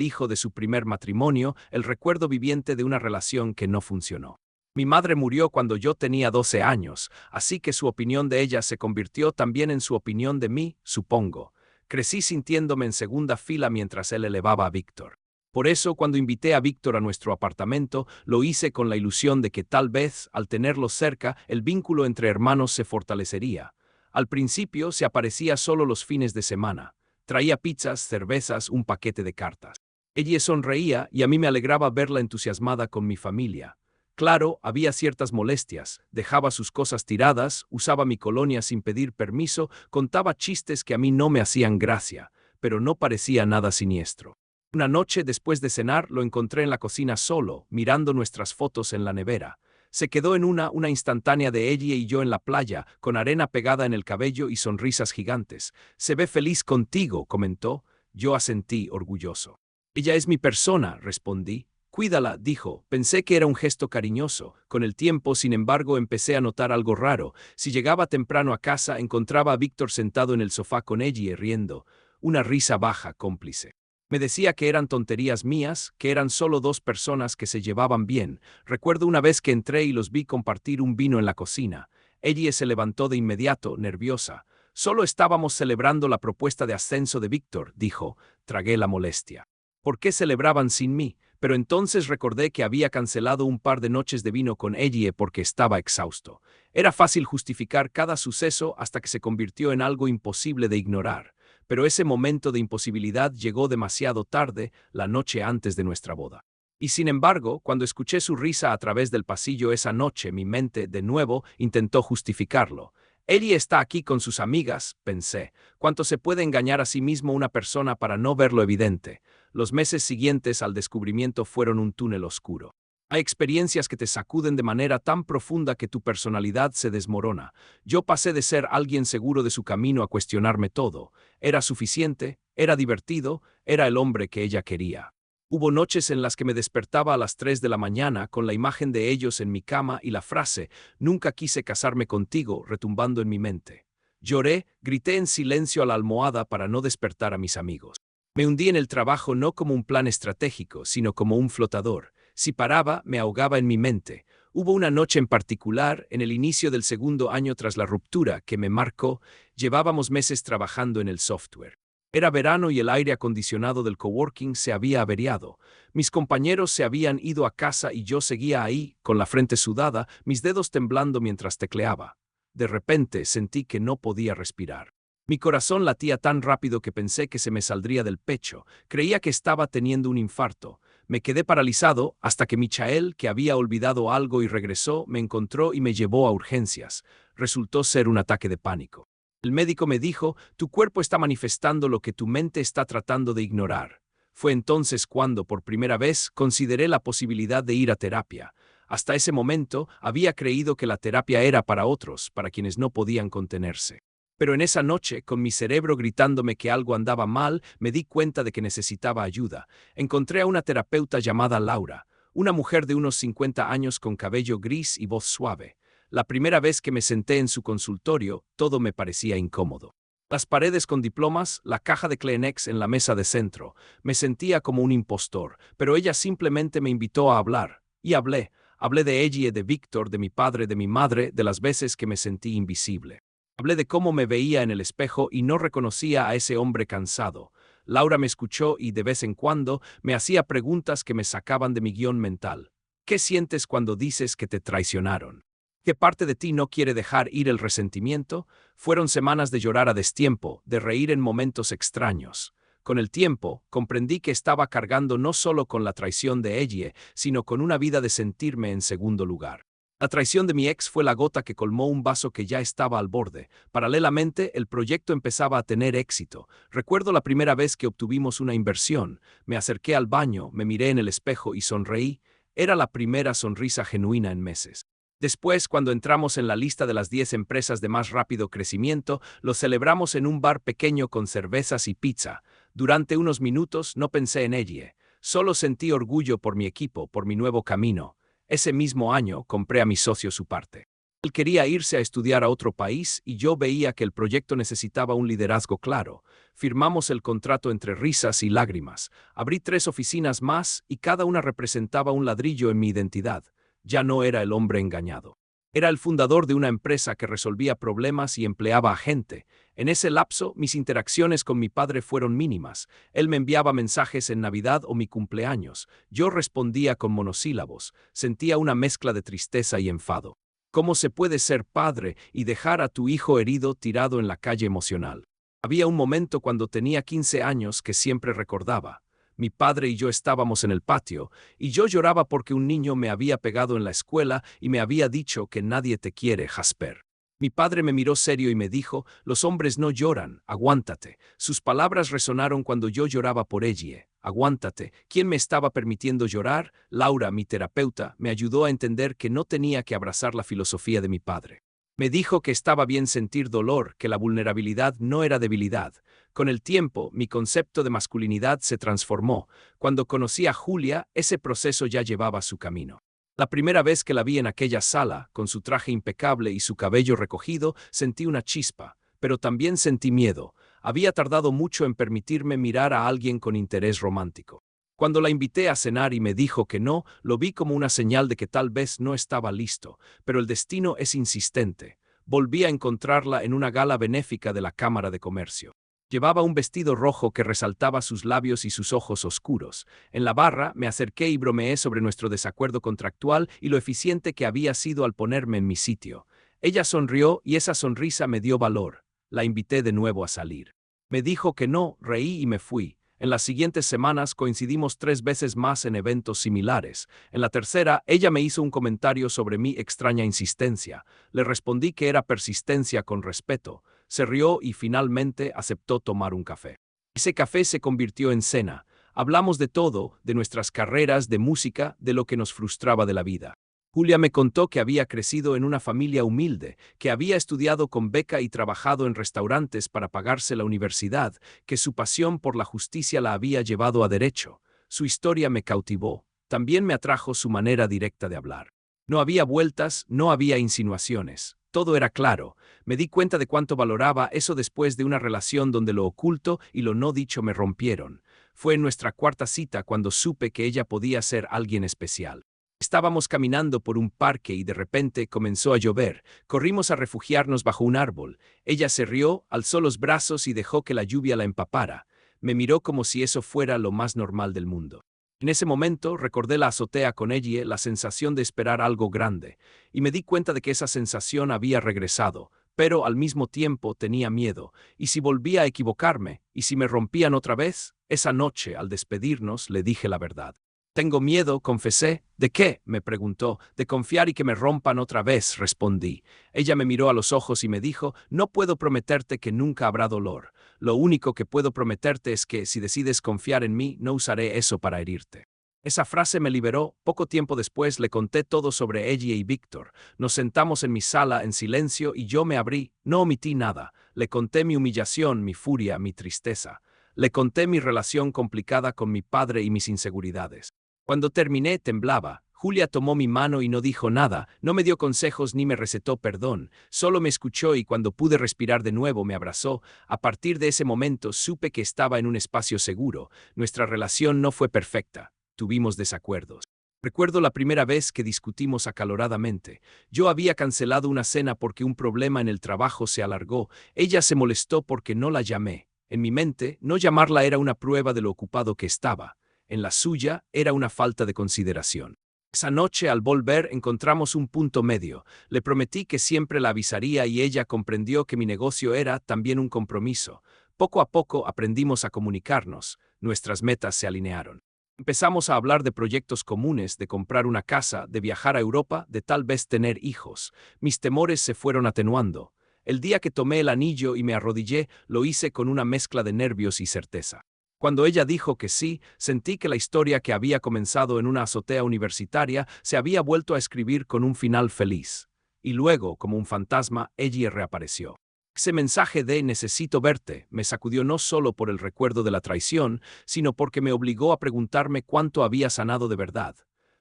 hijo de su primer matrimonio, el recuerdo viviente de una relación que no funcionó. Mi madre murió cuando yo tenía 12 años, así que su opinión de ella se convirtió también en su opinión de mí, supongo. Crecí sintiéndome en segunda fila mientras él elevaba a Víctor. Por eso, cuando invité a Víctor a nuestro apartamento, lo hice con la ilusión de que tal vez, al tenerlo cerca, el vínculo entre hermanos se fortalecería. Al principio se aparecía solo los fines de semana. Traía pizzas, cervezas, un paquete de cartas. Ella sonreía y a mí me alegraba verla entusiasmada con mi familia. Claro, había ciertas molestias, dejaba sus cosas tiradas, usaba mi colonia sin pedir permiso, contaba chistes que a mí no me hacían gracia, pero no parecía nada siniestro. Una noche después de cenar lo encontré en la cocina solo, mirando nuestras fotos en la nevera. Se quedó en una instantánea de ella y yo en la playa, con arena pegada en el cabello y sonrisas gigantes. Se ve feliz contigo, comentó. Yo asentí, orgulloso. Ella es mi persona, respondí. Cuídala, dijo. Pensé que era un gesto cariñoso. Con el tiempo, sin embargo, empecé a notar algo raro. Si llegaba temprano a casa, encontraba a Víctor sentado en el sofá con ella riendo. Una risa baja, cómplice. Me decía que eran tonterías mías, que eran solo dos personas que se llevaban bien. Recuerdo una vez que entré y los vi compartir un vino en la cocina. Ella se levantó de inmediato, nerviosa. Solo estábamos celebrando la propuesta de ascenso de Víctor, dijo. Tragué la molestia. ¿Por qué celebraban sin mí? Pero entonces recordé que había cancelado un par de noches de vino con ella porque estaba exhausto. Era fácil justificar cada suceso hasta que se convirtió en algo imposible de ignorar. Pero ese momento de imposibilidad llegó demasiado tarde, la noche antes de nuestra boda. Y sin embargo, cuando escuché su risa a través del pasillo esa noche, mi mente, de nuevo, intentó justificarlo. Ella está aquí con sus amigas, pensé. ¿Cuánto se puede engañar a sí mismo una persona para no ver lo evidente? Los meses siguientes al descubrimiento fueron un túnel oscuro. Hay experiencias que te sacuden de manera tan profunda que tu personalidad se desmorona. Yo pasé de ser alguien seguro de su camino a cuestionarme todo. Era suficiente, era divertido, era el hombre que ella quería. Hubo noches en las que me despertaba a las 3 de la mañana con la imagen de ellos en mi cama y la frase, nunca quise casarme contigo, retumbando en mi mente. Lloré, grité en silencio a la almohada para no despertar a mis amigos. Me hundí en el trabajo no como un plan estratégico, sino como un flotador. Si paraba, me ahogaba en mi mente. Hubo una noche en particular, en el inicio del segundo año tras la ruptura, que me marcó. Llevábamos meses trabajando en el software. Era verano y el aire acondicionado del coworking se había averiado. Mis compañeros se habían ido a casa y yo seguía ahí, con la frente sudada, mis dedos temblando mientras tecleaba. De repente sentí que no podía respirar. Mi corazón latía tan rápido que pensé que se me saldría del pecho. Creía que estaba teniendo un infarto. Me quedé paralizado hasta que Michael, que había olvidado algo y regresó, me encontró y me llevó a urgencias. Resultó ser un ataque de pánico. El médico me dijo, tu cuerpo está manifestando lo que tu mente está tratando de ignorar. Fue entonces cuando, por primera vez, consideré la posibilidad de ir a terapia. Hasta ese momento, había creído que la terapia era para otros, para quienes no podían contenerse. Pero en esa noche, con mi cerebro gritándome que algo andaba mal, me di cuenta de que necesitaba ayuda. Encontré a una terapeuta llamada Laura, una mujer de unos 50 años con cabello gris y voz suave. La primera vez que me senté en su consultorio, todo me parecía incómodo. Las paredes con diplomas, la caja de Kleenex en la mesa de centro. Me sentía como un impostor, pero ella simplemente me invitó a hablar. Y hablé. Hablé de ella y de Víctor, de mi padre, de mi madre, de las veces que me sentí invisible. Hablé de cómo me veía en el espejo y no reconocía a ese hombre cansado. Laura me escuchó y de vez en cuando me hacía preguntas que me sacaban de mi guión mental. ¿Qué sientes cuando dices que te traicionaron? ¿Qué parte de ti no quiere dejar ir el resentimiento? Fueron semanas de llorar a destiempo, de reír en momentos extraños. Con el tiempo, comprendí que estaba cargando no solo con la traición de ella, sino con una vida de sentirme en segundo lugar. La traición de mi ex fue la gota que colmó un vaso que ya estaba al borde. Paralelamente, el proyecto empezaba a tener éxito. Recuerdo la primera vez que obtuvimos una inversión. Me acerqué al baño, me miré en el espejo y sonreí. Era la primera sonrisa genuina en meses. Después, cuando entramos en la lista de las 10 empresas de más rápido crecimiento, lo celebramos en un bar pequeño con cervezas y pizza. Durante unos minutos no pensé en ella. Solo sentí orgullo por mi equipo, por mi nuevo camino. Ese mismo año compré a mi socio su parte. Él quería irse a estudiar a otro país y yo veía que el proyecto necesitaba un liderazgo claro. Firmamos el contrato entre risas y lágrimas. Abrí 3 oficinas más y cada una representaba un ladrillo en mi identidad. Ya no era el hombre engañado. Era el fundador de una empresa que resolvía problemas y empleaba a gente. En ese lapso, mis interacciones con mi padre fueron mínimas. Él me enviaba mensajes en Navidad o mi cumpleaños. Yo respondía con monosílabos. Sentía una mezcla de tristeza y enfado. ¿Cómo se puede ser padre y dejar a tu hijo herido tirado en la calle emocional? Había un momento cuando tenía 15 años que siempre recordaba. Mi padre y yo estábamos en el patio, y yo lloraba porque un niño me había pegado en la escuela y me había dicho que nadie te quiere, Jasper. Mi padre me miró serio y me dijo, los hombres no lloran, aguántate. Sus palabras resonaron cuando yo lloraba por ella. Aguántate. ¿Quién me estaba permitiendo llorar? Laura, mi terapeuta, me ayudó a entender que no tenía que abrazar la filosofía de mi padre. Me dijo que estaba bien sentir dolor, que la vulnerabilidad no era debilidad. Con el tiempo, mi concepto de masculinidad se transformó. Cuando conocí a Julia, ese proceso ya llevaba su camino. La primera vez que la vi en aquella sala, con su traje impecable y su cabello recogido, sentí una chispa, pero también sentí miedo. Había tardado mucho en permitirme mirar a alguien con interés romántico. Cuando la invité a cenar y me dijo que no, lo vi como una señal de que tal vez no estaba listo, pero el destino es insistente. Volví a encontrarla en una gala benéfica de la Cámara de Comercio. Llevaba un vestido rojo que resaltaba sus labios y sus ojos oscuros. En la barra me acerqué y bromeé sobre nuestro desacuerdo contractual y lo eficiente que había sido al ponerme en mi sitio. Ella sonrió y esa sonrisa me dio valor. La invité de nuevo a salir. Me dijo que no, reí y me fui. En las siguientes semanas coincidimos 3 veces más en eventos similares. En la tercera, ella me hizo un comentario sobre mi extraña insistencia. Le respondí que era persistencia con respeto. Se rió y finalmente aceptó tomar un café. Ese café se convirtió en cena. Hablamos de todo, de nuestras carreras, de música, de lo que nos frustraba de la vida. Julia me contó que había crecido en una familia humilde, que había estudiado con beca y trabajado en restaurantes para pagarse la universidad, que su pasión por la justicia la había llevado a derecho. Su historia me cautivó. También me atrajo su manera directa de hablar. No había vueltas, no había insinuaciones. Todo era claro. Me di cuenta de cuánto valoraba eso después de una relación donde lo oculto y lo no dicho me rompieron. Fue en nuestra cuarta cita cuando supe que ella podía ser alguien especial. Estábamos caminando por un parque y de repente comenzó a llover. Corrimos a refugiarnos bajo un árbol. Ella se rió, alzó los brazos y dejó que la lluvia la empapara. Me miró como si eso fuera lo más normal del mundo. En ese momento recordé la azotea con ella, la sensación de esperar algo grande, y me di cuenta de que esa sensación había regresado, pero al mismo tiempo tenía miedo. ¿Y si volvía a equivocarme? ¿Y si me rompían otra vez? Esa noche, al despedirnos, le dije la verdad. Tengo miedo, confesé. ¿De qué?, me preguntó. De confiar y que me rompan otra vez, respondí. Ella me miró a los ojos y me dijo, no puedo prometerte que nunca habrá dolor. Lo único que puedo prometerte es que, si decides confiar en mí, no usaré eso para herirte. Esa frase me liberó. Poco tiempo después le conté todo sobre ella y Víctor. Nos sentamos en mi sala en silencio y yo me abrí. No omití nada. Le conté mi humillación, mi furia, mi tristeza. Le conté mi relación complicada con mi padre y mis inseguridades. Cuando terminé, temblaba. Julia tomó mi mano y no dijo nada, no me dio consejos ni me recetó perdón, solo me escuchó y cuando pude respirar de nuevo me abrazó. A partir de ese momento supe que estaba en un espacio seguro. Nuestra relación no fue perfecta, tuvimos desacuerdos. Recuerdo la primera vez que discutimos acaloradamente. Yo había cancelado una cena porque un problema en el trabajo se alargó. Ella se molestó porque no la llamé. En mi mente, no llamarla era una prueba de lo ocupado que estaba. En la suya, era una falta de consideración. Esa noche, al volver, encontramos un punto medio. Le prometí que siempre la avisaría y ella comprendió que mi negocio era también un compromiso. Poco a poco aprendimos a comunicarnos. Nuestras metas se alinearon. Empezamos a hablar de proyectos comunes, de comprar una casa, de viajar a Europa, de tal vez tener hijos. Mis temores se fueron atenuando. El día que tomé el anillo y me arrodillé, lo hice con una mezcla de nervios y certeza. Cuando ella dijo que sí, sentí que la historia que había comenzado en una azotea universitaria se había vuelto a escribir con un final feliz. Y luego, como un fantasma, ella reapareció. Ese mensaje de necesito verte me sacudió no solo por el recuerdo de la traición, sino porque me obligó a preguntarme cuánto había sanado de verdad.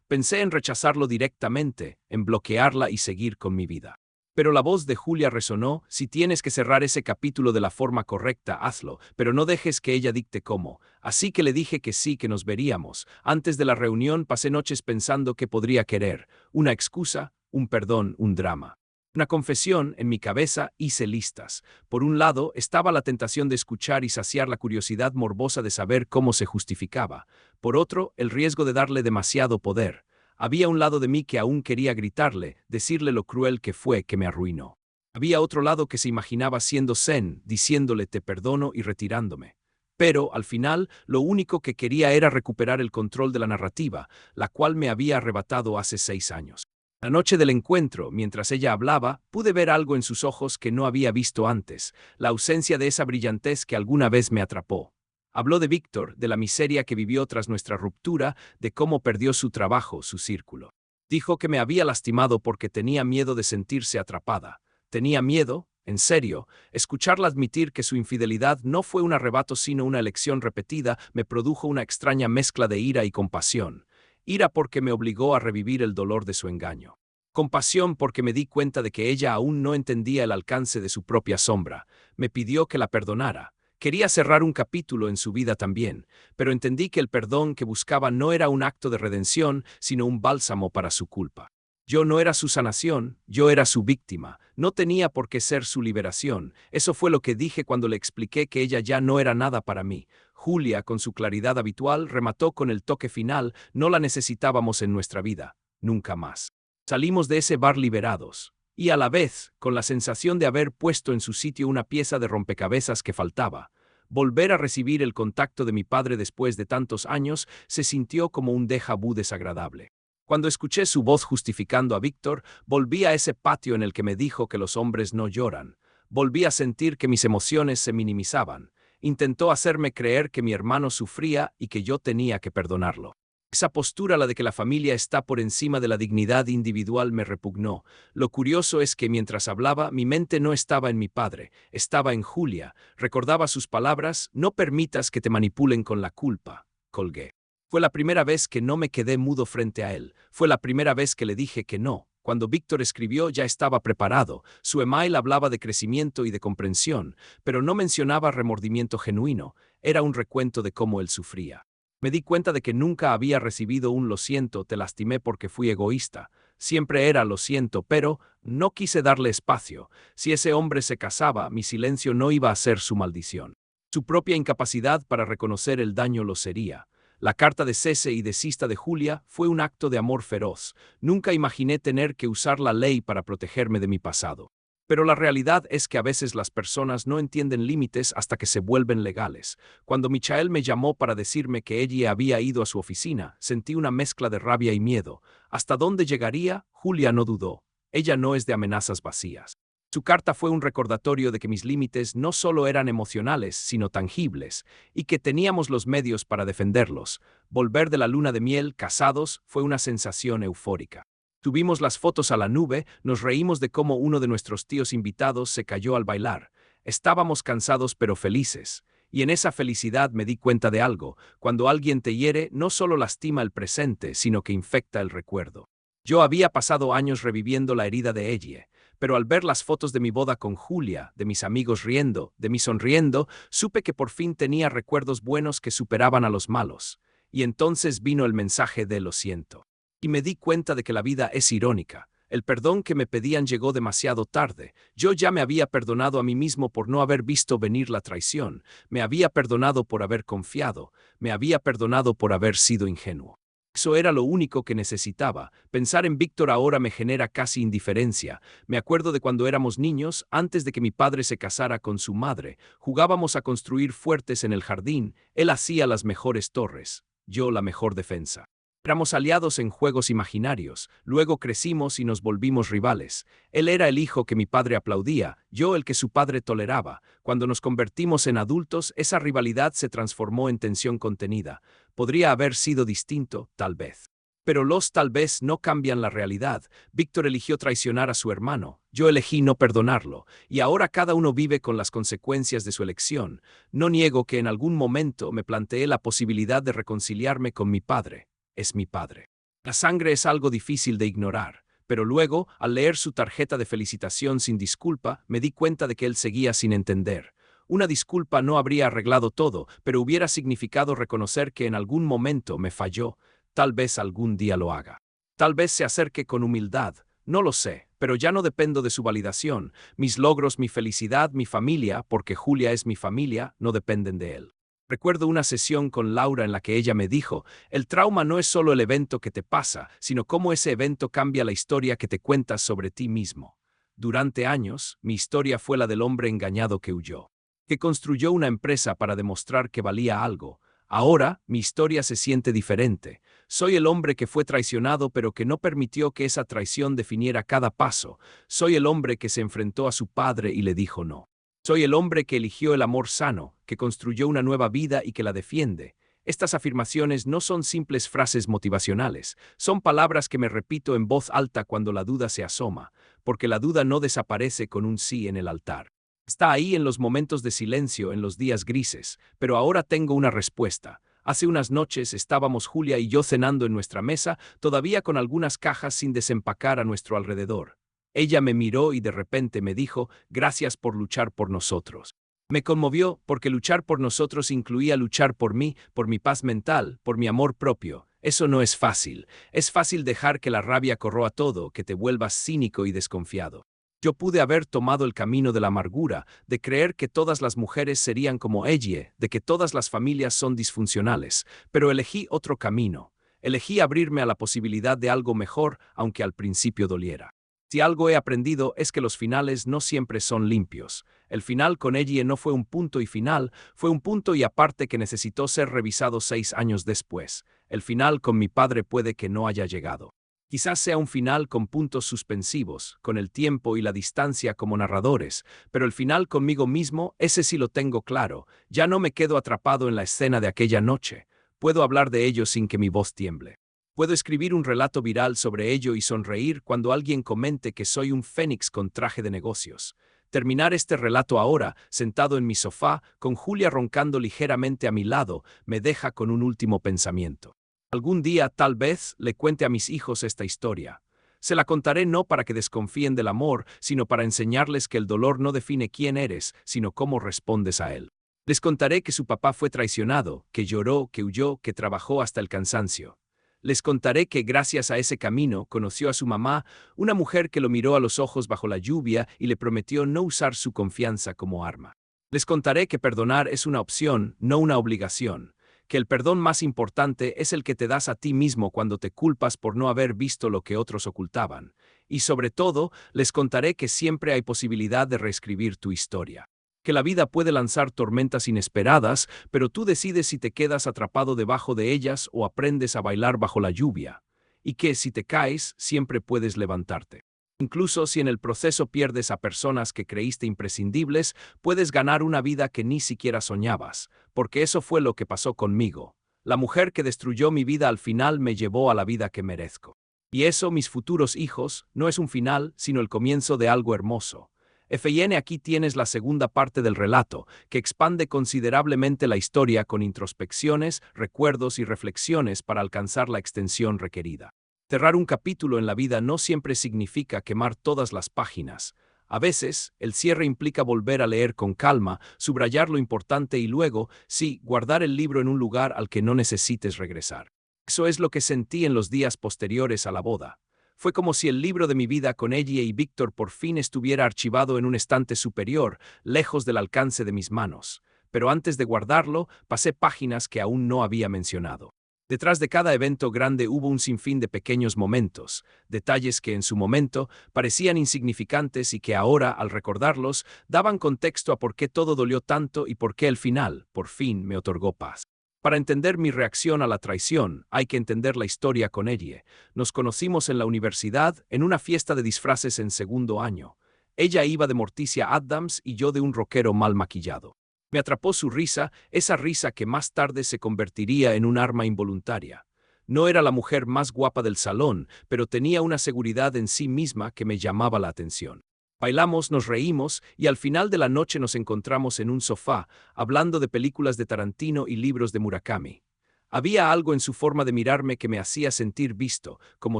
Pensé en rechazarlo directamente, en bloquearla y seguir con mi vida. Pero la voz de Julia resonó: si tienes que cerrar ese capítulo de la forma correcta, hazlo, pero no dejes que ella dicte cómo. Así que le dije que sí, que nos veríamos. Antes de la reunión pasé noches pensando qué podría querer: una excusa, un perdón, un drama. Una confesión. En mi cabeza hice listas. Por un lado, estaba la tentación de escuchar y saciar la curiosidad morbosa de saber cómo se justificaba. Por otro, el riesgo de darle demasiado poder. Había un lado de mí que aún quería gritarle, decirle lo cruel que fue, que me arruinó. Había otro lado que se imaginaba siendo zen, diciéndole te perdono y retirándome. Pero, al final, lo único que quería era recuperar el control de la narrativa, la cual me había arrebatado hace 6 años. La noche del encuentro, mientras ella hablaba, pude ver algo en sus ojos que no había visto antes, la ausencia de esa brillantez que alguna vez me atrapó. Habló de Víctor, de la miseria que vivió tras nuestra ruptura, de cómo perdió su trabajo, su círculo. Dijo que me había lastimado porque tenía miedo de sentirse atrapada. Tenía miedo, en serio. Escucharla admitir que su infidelidad no fue un arrebato sino una elección repetida me produjo una extraña mezcla de ira y compasión. Ira porque me obligó a revivir el dolor de su engaño. Compasión porque me di cuenta de que ella aún no entendía el alcance de su propia sombra. Me pidió que la perdonara. Quería cerrar un capítulo en su vida también, pero entendí que el perdón que buscaba no era un acto de redención, sino un bálsamo para su culpa. Yo no era su sanación, yo era su víctima. No tenía por qué ser su liberación. Eso fue lo que dije cuando le expliqué que ella ya no era nada para mí. Julia, con su claridad habitual, remató con el toque final: no la necesitábamos en nuestra vida, nunca más. Salimos de ese bar liberados, y a la vez, con la sensación de haber puesto en su sitio una pieza de rompecabezas que faltaba. Volver a recibir el contacto de mi padre después de tantos años se sintió como un déjà vu desagradable. Cuando escuché su voz justificando a Víctor, volví a ese patio en el que me dijo que los hombres no lloran. Volví a sentir que mis emociones se minimizaban. Intentó hacerme creer que mi hermano sufría y que yo tenía que perdonarlo. Esa postura, la de que la familia está por encima de la dignidad individual, me repugnó. Lo curioso es que mientras hablaba, mi mente no estaba en mi padre, estaba en Julia. Recordaba sus palabras: no permitas que te manipulen con la culpa. Colgué. Fue la primera vez que no me quedé mudo frente a él. Fue la primera vez que le dije que no. Cuando Víctor escribió ya estaba preparado. Su email hablaba de crecimiento y de comprensión, pero no mencionaba remordimiento genuino. Era un recuento de cómo él sufría. Me di cuenta de que nunca había recibido un lo siento, te lastimé porque fui egoísta. Siempre era lo siento, pero no quise darle espacio. Si ese hombre se casaba, mi silencio no iba a ser su maldición. Su propia incapacidad para reconocer el daño lo sería. La carta de cese y desista de Julia fue un acto de amor feroz. Nunca imaginé tener que usar la ley para protegerme de mi pasado. Pero la realidad es que a veces las personas no entienden límites hasta que se vuelven legales. Cuando Michael me llamó para decirme que ella había ido a su oficina, sentí una mezcla de rabia y miedo. ¿Hasta dónde llegaría? Julia no dudó. Ella no es de amenazas vacías. Su carta fue un recordatorio de que mis límites no solo eran emocionales, sino tangibles, y que teníamos los medios para defenderlos. Volver de la luna de miel, casados, fue una sensación eufórica. Tuvimos las fotos a la nube, nos reímos de cómo uno de nuestros tíos invitados se cayó al bailar. Estábamos cansados pero felices. Y en esa felicidad me di cuenta de algo: cuando alguien te hiere, no solo lastima el presente, sino que infecta el recuerdo. Yo había pasado años reviviendo la herida de ella. Pero al ver las fotos de mi boda con Julia, de mis amigos riendo, de mí sonriendo, supe que por fin tenía recuerdos buenos que superaban a los malos. Y entonces vino el mensaje de lo siento. Y me di cuenta de que la vida es irónica. El perdón que me pedían llegó demasiado tarde. Yo ya me había perdonado a mí mismo por no haber visto venir la traición. Me había perdonado por haber confiado. Me había perdonado por haber sido ingenuo. Eso era lo único que necesitaba. Pensar en Víctor ahora me genera casi indiferencia. Me acuerdo de cuando éramos niños, antes de que mi padre se casara con su madre. Jugábamos a construir fuertes en el jardín. Él hacía las mejores torres, yo la mejor defensa. Éramos aliados en juegos imaginarios. Luego crecimos y nos volvimos rivales. Él era el hijo que mi padre aplaudía, yo el que su padre toleraba. Cuando nos convertimos en adultos, esa rivalidad se transformó en tensión contenida. Podría haber sido distinto, tal vez. Pero los tal vez no cambian la realidad. Víctor eligió traicionar a su hermano, yo elegí no perdonarlo, y ahora cada uno vive con las consecuencias de su elección. No niego que en algún momento me planteé la posibilidad de reconciliarme con mi padre. Es mi padre. La sangre es algo difícil de ignorar, pero luego, al leer su tarjeta de felicitación sin disculpa, me di cuenta de que él seguía sin entender. Una disculpa no habría arreglado todo, pero hubiera significado reconocer que en algún momento me falló. Tal vez algún día lo haga. Tal vez se acerque con humildad. No lo sé, pero ya no dependo de su validación. Mis logros, mi felicidad, mi familia, porque Julia es mi familia, no dependen de él. Recuerdo una sesión con Laura en la que ella me dijo, el trauma no es solo el evento que te pasa, sino cómo ese evento cambia la historia que te cuentas sobre ti mismo. Durante años, mi historia fue la del hombre engañado que huyó, que construyó una empresa para demostrar que valía algo. Ahora, mi historia se siente diferente. Soy el hombre que fue traicionado pero que no permitió que esa traición definiera cada paso. Soy el hombre que se enfrentó a su padre y le dijo no. Soy el hombre que eligió el amor sano, que construyó una nueva vida y que la defiende. Estas afirmaciones no son simples frases motivacionales, son palabras que me repito en voz alta cuando la duda se asoma, porque la duda no desaparece con un sí en el altar. Está ahí en los momentos de silencio, en los días grises, pero ahora tengo una respuesta. Hace unas noches estábamos Julia y yo cenando en nuestra mesa, todavía con algunas cajas sin desempacar a nuestro alrededor. Ella me miró y de repente me dijo, gracias por luchar por nosotros. Me conmovió porque luchar por nosotros incluía luchar por mí, por mi paz mental, por mi amor propio. Eso no es fácil. Es fácil dejar que la rabia corroa todo, que te vuelvas cínico y desconfiado. Yo pude haber tomado el camino de la amargura, de creer que todas las mujeres serían como ella, de que todas las familias son disfuncionales, pero elegí otro camino. Elegí abrirme a la posibilidad de algo mejor, aunque al principio doliera. Si algo he aprendido es que los finales no siempre son limpios. El final con ella no fue un punto y final, fue un punto y aparte que necesitó ser revisado 6 años después. El final con mi padre puede que no haya llegado. Quizás sea un final con puntos suspensivos, con el tiempo y la distancia como narradores, pero el final conmigo mismo, ese sí lo tengo claro. Ya no me quedo atrapado en la escena de aquella noche. Puedo hablar de ello sin que mi voz tiemble. Puedo escribir un relato viral sobre ello y sonreír cuando alguien comente que soy un fénix con traje de negocios. Terminar este relato ahora, sentado en mi sofá, con Julia roncando ligeramente a mi lado, me deja con un último pensamiento. Algún día, tal vez, le cuente a mis hijos esta historia. Se la contaré no para que desconfíen del amor, sino para enseñarles que el dolor no define quién eres, sino cómo respondes a él. Les contaré que su papá fue traicionado, que lloró, que huyó, que trabajó hasta el cansancio. Les contaré que gracias a ese camino conoció a su mamá, una mujer que lo miró a los ojos bajo la lluvia y le prometió no usar su confianza como arma. Les contaré que perdonar es una opción, no una obligación, que el perdón más importante es el que te das a ti mismo cuando te culpas por no haber visto lo que otros ocultaban. Y sobre todo, les contaré que siempre hay posibilidad de reescribir tu historia. Que la vida puede lanzar tormentas inesperadas, pero tú decides si te quedas atrapado debajo de ellas o aprendes a bailar bajo la lluvia. Y que si te caes, siempre puedes levantarte. Incluso si en el proceso pierdes a personas que creíste imprescindibles, puedes ganar una vida que ni siquiera soñabas, porque eso fue lo que pasó conmigo. La mujer que destruyó mi vida al final me llevó a la vida que merezco. Y eso, mis futuros hijos, no es un final, sino el comienzo de algo hermoso. FN, aquí tienes la segunda parte del relato, que expande considerablemente la historia con introspecciones, recuerdos y reflexiones para alcanzar la extensión requerida. Cerrar un capítulo en la vida no siempre significa quemar todas las páginas. A veces, el cierre implica volver a leer con calma, subrayar lo importante y luego, sí, guardar el libro en un lugar al que no necesites regresar. Eso es lo que sentí en los días posteriores a la boda. Fue como si el libro de mi vida con ella y Víctor por fin estuviera archivado en un estante superior, lejos del alcance de mis manos. Pero antes de guardarlo, pasé páginas que aún no había mencionado. Detrás de cada evento grande hubo un sinfín de pequeños momentos, detalles que en su momento parecían insignificantes y que ahora, al recordarlos, daban contexto a por qué todo dolió tanto y por qué el final, por fin, me otorgó paz. Para entender mi reacción a la traición, hay que entender la historia con ella. Nos conocimos en la universidad, en una fiesta de disfraces en segundo año. Ella iba de Morticia Addams y yo de un rockero mal maquillado. Me atrapó su risa, esa risa que más tarde se convertiría en un arma involuntaria. No era la mujer más guapa del salón, pero tenía una seguridad en sí misma que me llamaba la atención. Bailamos, nos reímos y al final de la noche nos encontramos en un sofá, hablando de películas de Tarantino y libros de Murakami. Había algo en su forma de mirarme que me hacía sentir visto, como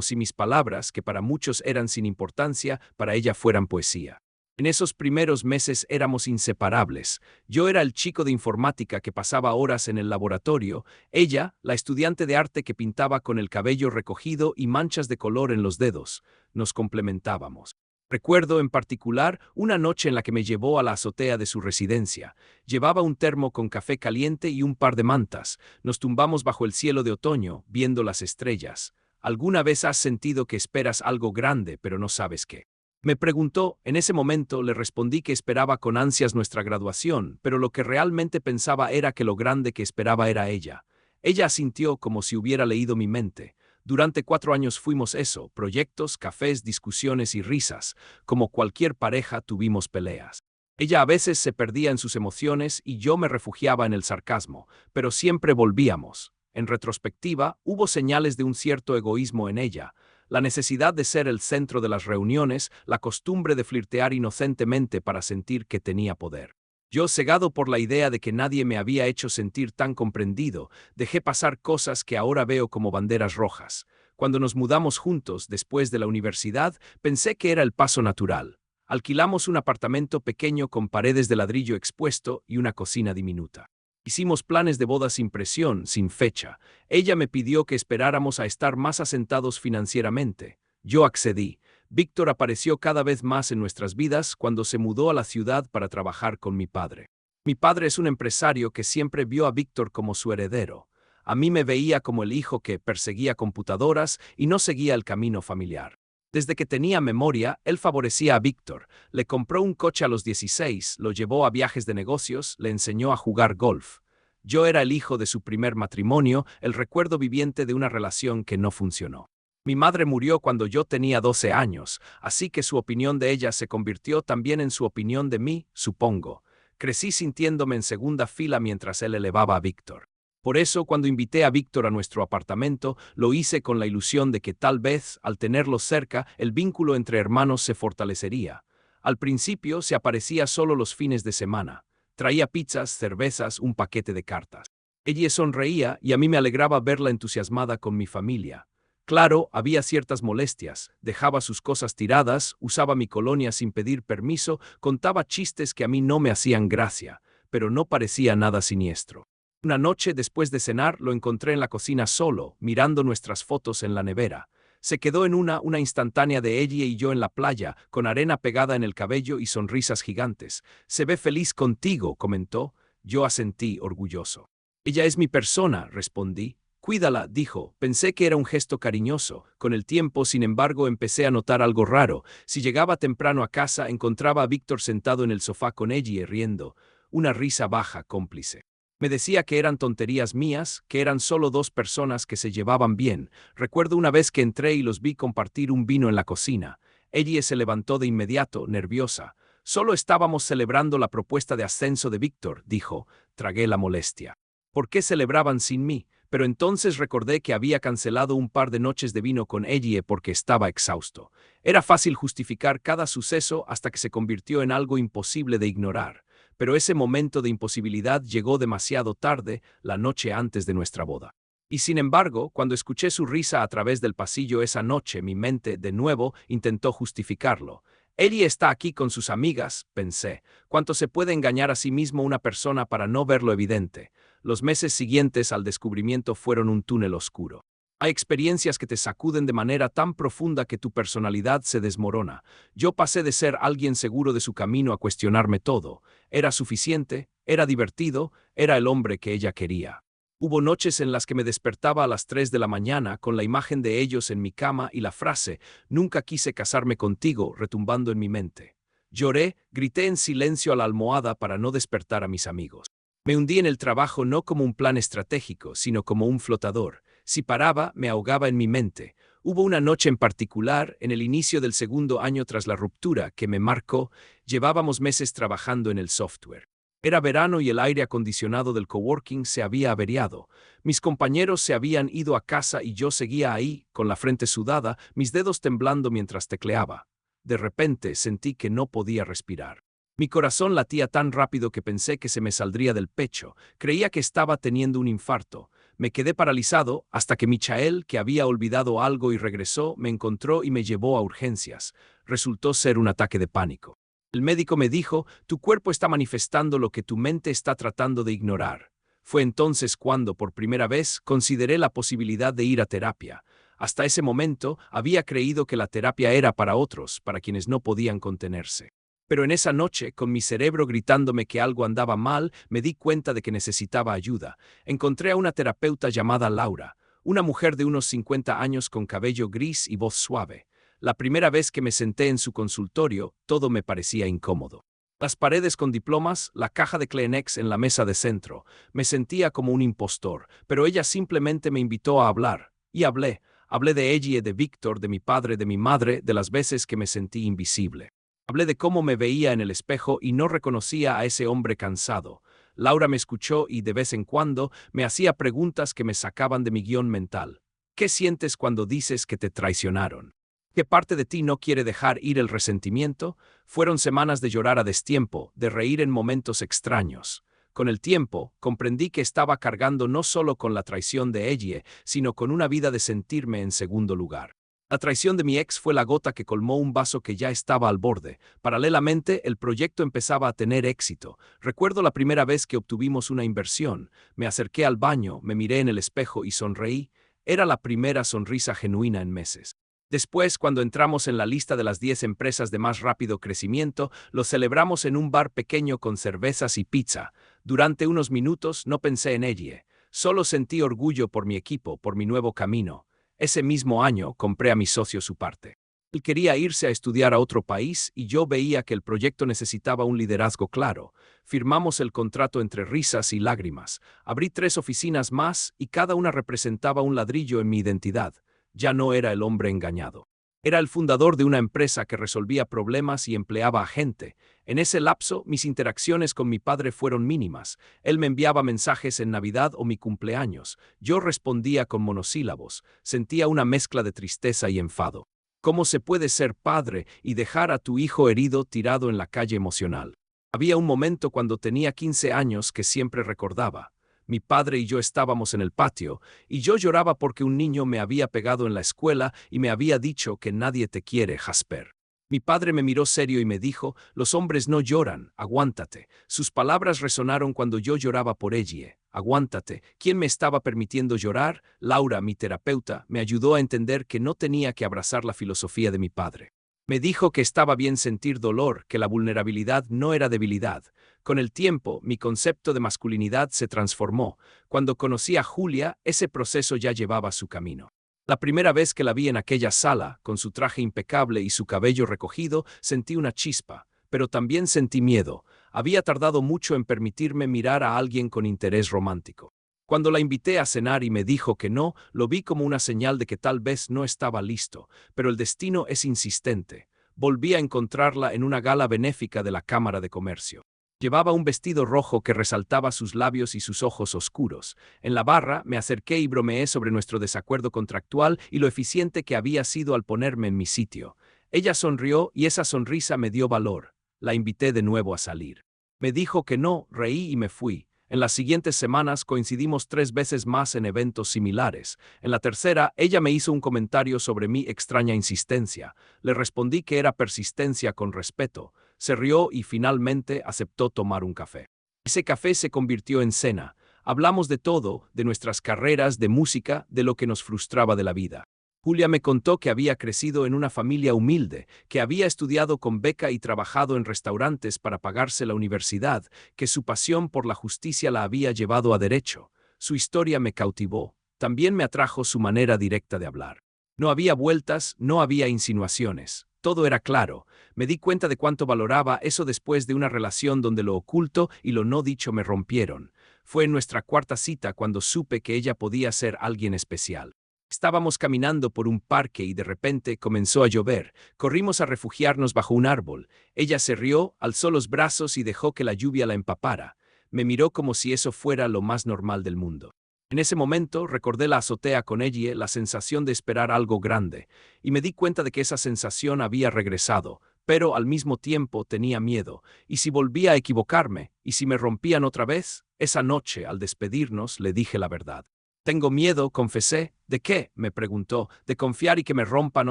si mis palabras, que para muchos eran sin importancia, para ella fueran poesía. En esos primeros meses éramos inseparables. Yo era el chico de informática que pasaba horas en el laboratorio, ella, la estudiante de arte que pintaba con el cabello recogido y manchas de color en los dedos. Nos complementábamos. Recuerdo, en particular, una noche en la que me llevó a la azotea de su residencia. Llevaba un termo con café caliente y un par de mantas. Nos tumbamos bajo el cielo de otoño, viendo las estrellas. ¿Alguna vez has sentido que esperas algo grande, pero no sabes qué? Me preguntó. En ese momento le respondí que esperaba con ansias nuestra graduación, pero lo que realmente pensaba era que lo grande que esperaba era ella. Ella asintió como si hubiera leído mi mente. Durante 4 años fuimos eso: proyectos, cafés, discusiones y risas. Como cualquier pareja, tuvimos peleas. Ella a veces se perdía en sus emociones y yo me refugiaba en el sarcasmo, pero siempre volvíamos. En retrospectiva, hubo señales de un cierto egoísmo en ella: la necesidad de ser el centro de las reuniones, la costumbre de flirtear inocentemente para sentir que tenía poder. Yo, cegado por la idea de que nadie me había hecho sentir tan comprendido, dejé pasar cosas que ahora veo como banderas rojas. Cuando nos mudamos juntos, después de la universidad, pensé que era el paso natural. Alquilamos un apartamento pequeño con paredes de ladrillo expuesto y una cocina diminuta. Hicimos planes de boda sin presión, sin fecha. Ella me pidió que esperáramos a estar más asentados financieramente. Yo accedí. Víctor apareció cada vez más en nuestras vidas cuando se mudó a la ciudad para trabajar con mi padre. Mi padre es un empresario que siempre vio a Víctor como su heredero. A mí me veía como el hijo que perseguía computadoras y no seguía el camino familiar. Desde que tenía memoria, él favorecía a Víctor. Le compró un coche a los 16, lo llevó a viajes de negocios, le enseñó a jugar golf. Yo era el hijo de su primer matrimonio, el recuerdo viviente de una relación que no funcionó. Mi madre murió cuando yo tenía 12 años, así que su opinión de ella se convirtió también en su opinión de mí, supongo. Crecí sintiéndome en segunda fila mientras él elevaba a Víctor. Por eso, cuando invité a Víctor a nuestro apartamento, lo hice con la ilusión de que tal vez, al tenerlo cerca, el vínculo entre hermanos se fortalecería. Al principio se aparecía solo los fines de semana. Traía pizzas, cervezas, un paquete de cartas. Ella sonreía y a mí me alegraba verla entusiasmada con mi familia. Claro, había ciertas molestias. Dejaba sus cosas tiradas, usaba mi colonia sin pedir permiso, contaba chistes que a mí no me hacían gracia, pero no parecía nada siniestro. Una noche, después de cenar, lo encontré en la cocina solo, mirando nuestras fotos en la nevera. Se quedó en una instantánea de ella y yo en la playa, con arena pegada en el cabello y sonrisas gigantes. «Se ve feliz contigo», comentó. Yo asentí, orgulloso. «Ella es mi persona», respondí. «Cuídala», dijo. Pensé que era un gesto cariñoso. Con el tiempo, sin embargo, empecé a notar algo raro. Si llegaba temprano a casa, encontraba a Víctor sentado en el sofá con ella riendo. Una risa baja, cómplice. Me decía que eran tonterías mías, que eran solo dos personas que se llevaban bien. Recuerdo una vez que entré y los vi compartir un vino en la cocina. Ella se levantó de inmediato, nerviosa. «Solo estábamos celebrando la propuesta de ascenso de Víctor», dijo. Tragué la molestia. ¿Por qué celebraban sin mí? Pero entonces recordé que había cancelado un par de noches de vino con ella porque estaba exhausto. Era fácil justificar cada suceso hasta que se convirtió en algo imposible de ignorar. Pero ese momento de imposibilidad llegó demasiado tarde, la noche antes de nuestra boda. Y sin embargo, cuando escuché su risa a través del pasillo esa noche, mi mente, de nuevo, intentó justificarlo. «Ella está aquí con sus amigas», pensé. «¿Cuánto se puede engañar a sí mismo una persona para no ver lo evidente?». Los meses siguientes al descubrimiento fueron un túnel oscuro. Hay experiencias que te sacuden de manera tan profunda que tu personalidad se desmorona. Yo pasé de ser alguien seguro de su camino a cuestionarme todo. ¿Era suficiente? ¿Era divertido? ¿Era el hombre que ella quería? Hubo noches en las que me despertaba a las 3 de la mañana con la imagen de ellos en mi cama y la frase «Nunca quise casarme contigo» retumbando en mi mente. Lloré, grité en silencio a la almohada para no despertar a mis amigos. Me hundí en el trabajo no como un plan estratégico, sino como un flotador. Si paraba, me ahogaba en mi mente. Hubo una noche en particular, en el inicio del segundo año tras la ruptura, que me marcó. Llevábamos meses trabajando en el software. Era verano y el aire acondicionado del coworking se había averiado. Mis compañeros se habían ido a casa y yo seguía ahí, con la frente sudada, mis dedos temblando mientras tecleaba. De repente sentí que no podía respirar. Mi corazón latía tan rápido que pensé que se me saldría del pecho. Creía que estaba teniendo un infarto. Me quedé paralizado hasta que Michael, que había olvidado algo y regresó, me encontró y me llevó a urgencias. Resultó ser un ataque de pánico. El médico me dijo, tu cuerpo está manifestando lo que tu mente está tratando de ignorar. Fue entonces cuando, por primera vez, consideré la posibilidad de ir a terapia. Hasta ese momento, había creído que la terapia era para otros, para quienes no podían contenerse. Pero en esa noche, con mi cerebro gritándome que algo andaba mal, me di cuenta de que necesitaba ayuda. Encontré a una terapeuta llamada Laura, una mujer de unos 50 años con cabello gris y voz suave. La primera vez que me senté en su consultorio, todo me parecía incómodo. Las paredes con diplomas, la caja de Kleenex en la mesa de centro. Me sentía como un impostor, pero ella simplemente me invitó a hablar. Y hablé. Hablé de ella y de Víctor, de mi padre, de mi madre, de las veces que me sentí invisible. Hablé de cómo me veía en el espejo y no reconocía a ese hombre cansado. Laura me escuchó y de vez en cuando me hacía preguntas que me sacaban de mi guión mental. ¿Qué sientes cuando dices que te traicionaron? ¿Qué parte de ti no quiere dejar ir el resentimiento? Fueron semanas de llorar a destiempo, de reír en momentos extraños. Con el tiempo, comprendí que estaba cargando no solo con la traición de ella, sino con una vida de sentirme en segundo lugar. La traición de mi ex fue la gota que colmó un vaso que ya estaba al borde. Paralelamente, el proyecto empezaba a tener éxito. Recuerdo la primera vez que obtuvimos una inversión. Me acerqué al baño, me miré en el espejo y sonreí. Era la primera sonrisa genuina en meses. Después, cuando entramos en la lista de las 10 empresas de más rápido crecimiento, lo celebramos en un bar pequeño con cervezas y pizza. Durante unos minutos no pensé en ella. Solo sentí orgullo por mi equipo, por mi nuevo camino. Ese mismo año compré a mi socio su parte. Él quería irse a estudiar a otro país y yo veía que el proyecto necesitaba un liderazgo claro. Firmamos el contrato entre risas y lágrimas. Abrí 3 oficinas más y cada una representaba un ladrillo en mi identidad. Ya no era el hombre engañado. Era el fundador de una empresa que resolvía problemas y empleaba a gente. En ese lapso, mis interacciones con mi padre fueron mínimas. Él me enviaba mensajes en Navidad o mi cumpleaños. Yo respondía con monosílabos. Sentía una mezcla de tristeza y enfado. ¿Cómo se puede ser padre y dejar a tu hijo herido tirado en la calle emocional? Había un momento cuando tenía 15 años que siempre recordaba. Mi padre y yo estábamos en el patio, y yo lloraba porque un niño me había pegado en la escuela y me había dicho que nadie te quiere, Jasper. Mi padre me miró serio y me dijo, los hombres no lloran, aguántate. Sus palabras resonaron cuando yo lloraba por ella. Aguántate. ¿Quién me estaba permitiendo llorar? Laura, mi terapeuta, me ayudó a entender que no tenía que abrazar la filosofía de mi padre. Me dijo que estaba bien sentir dolor, que la vulnerabilidad no era debilidad. Con el tiempo, mi concepto de masculinidad se transformó. Cuando conocí a Julia, ese proceso ya llevaba su camino. La primera vez que la vi en aquella sala, con su traje impecable y su cabello recogido, sentí una chispa, pero también sentí miedo. Había tardado mucho en permitirme mirar a alguien con interés romántico. Cuando la invité a cenar y me dijo que no, lo vi como una señal de que tal vez no estaba listo, pero el destino es insistente. Volví a encontrarla en una gala benéfica de la Cámara de Comercio. Llevaba un vestido rojo que resaltaba sus labios y sus ojos oscuros. En la barra me acerqué y bromeé sobre nuestro desacuerdo contractual y lo eficiente que había sido al ponerme en mi sitio. Ella sonrió y esa sonrisa me dio valor. La invité de nuevo a salir. Me dijo que no, reí y me fui. En las siguientes semanas coincidimos 3 veces más en eventos similares. En la tercera, ella me hizo un comentario sobre mi extraña insistencia. Le respondí que era persistencia con respeto. Se rió y finalmente aceptó tomar un café. Ese café se convirtió en cena. Hablamos de todo, de nuestras carreras, de música, de lo que nos frustraba de la vida. Julia me contó que había crecido en una familia humilde, que había estudiado con beca y trabajado en restaurantes para pagarse la universidad, que su pasión por la justicia la había llevado a derecho. Su historia me cautivó. También me atrajo su manera directa de hablar. No había vueltas, no había insinuaciones. Todo era claro. Me di cuenta de cuánto valoraba eso después de una relación donde lo oculto y lo no dicho me rompieron. Fue en nuestra cuarta cita cuando supe que ella podía ser alguien especial. Estábamos caminando por un parque y de repente comenzó a llover. Corrimos a refugiarnos bajo un árbol. Ella se rió, alzó los brazos y dejó que la lluvia la empapara. Me miró como si eso fuera lo más normal del mundo. En ese momento recordé la azotea con ella, la sensación de esperar algo grande, y me di cuenta de que esa sensación había regresado, pero al mismo tiempo tenía miedo. ¿Y si volvía a equivocarme? ¿Y si me rompían otra vez? Esa noche, al despedirnos, le dije la verdad. Tengo miedo, confesé. ¿De qué?, me preguntó. De confiar y que me rompan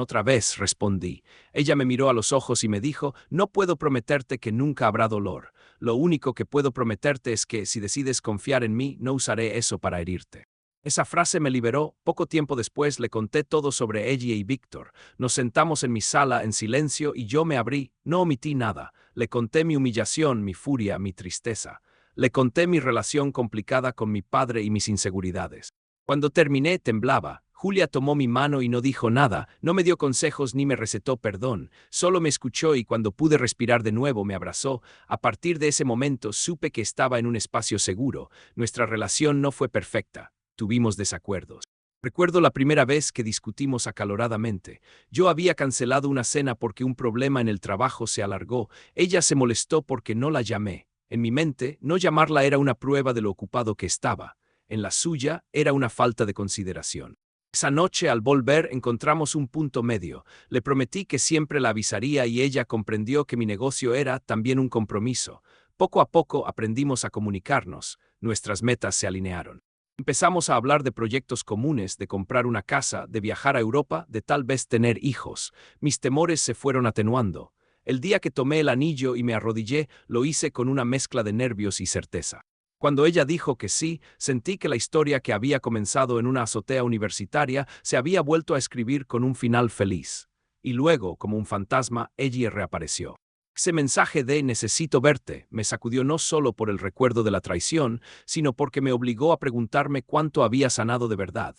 otra vez, respondí. Ella me miró a los ojos y me dijo, no puedo prometerte que nunca habrá dolor. Lo único que puedo prometerte es que, si decides confiar en mí, no usaré eso para herirte. Esa frase me liberó. Poco tiempo después le conté todo sobre ella y Víctor. Nos sentamos en mi sala en silencio y yo me abrí, no omití nada. Le conté mi humillación, mi furia, mi tristeza. Le conté mi relación complicada con mi padre y mis inseguridades. Cuando terminé, temblaba. Julia tomó mi mano y no dijo nada, no me dio consejos ni me recetó perdón, solo me escuchó y cuando pude respirar de nuevo me abrazó. A partir de ese momento supe que estaba en un espacio seguro. Nuestra relación no fue perfecta, tuvimos desacuerdos. Recuerdo la primera vez que discutimos acaloradamente. Yo había cancelado una cena porque un problema en el trabajo se alargó. Ella se molestó porque no la llamé. En mi mente, no llamarla era una prueba de lo ocupado que estaba. En la suya, era una falta de consideración. Esa noche, al volver, encontramos un punto medio. Le prometí que siempre la avisaría y ella comprendió que mi negocio era también un compromiso. Poco a poco aprendimos a comunicarnos. Nuestras metas se alinearon. Empezamos a hablar de proyectos comunes, de comprar una casa, de viajar a Europa, de tal vez tener hijos. Mis temores se fueron atenuando. El día que tomé el anillo y me arrodillé, lo hice con una mezcla de nervios y certeza. Cuando ella dijo que sí, sentí que la historia que había comenzado en una azotea universitaria se había vuelto a escribir con un final feliz. Y luego, como un fantasma, ella reapareció. Ese mensaje de necesito verte me sacudió no solo por el recuerdo de la traición, sino porque me obligó a preguntarme cuánto había sanado de verdad.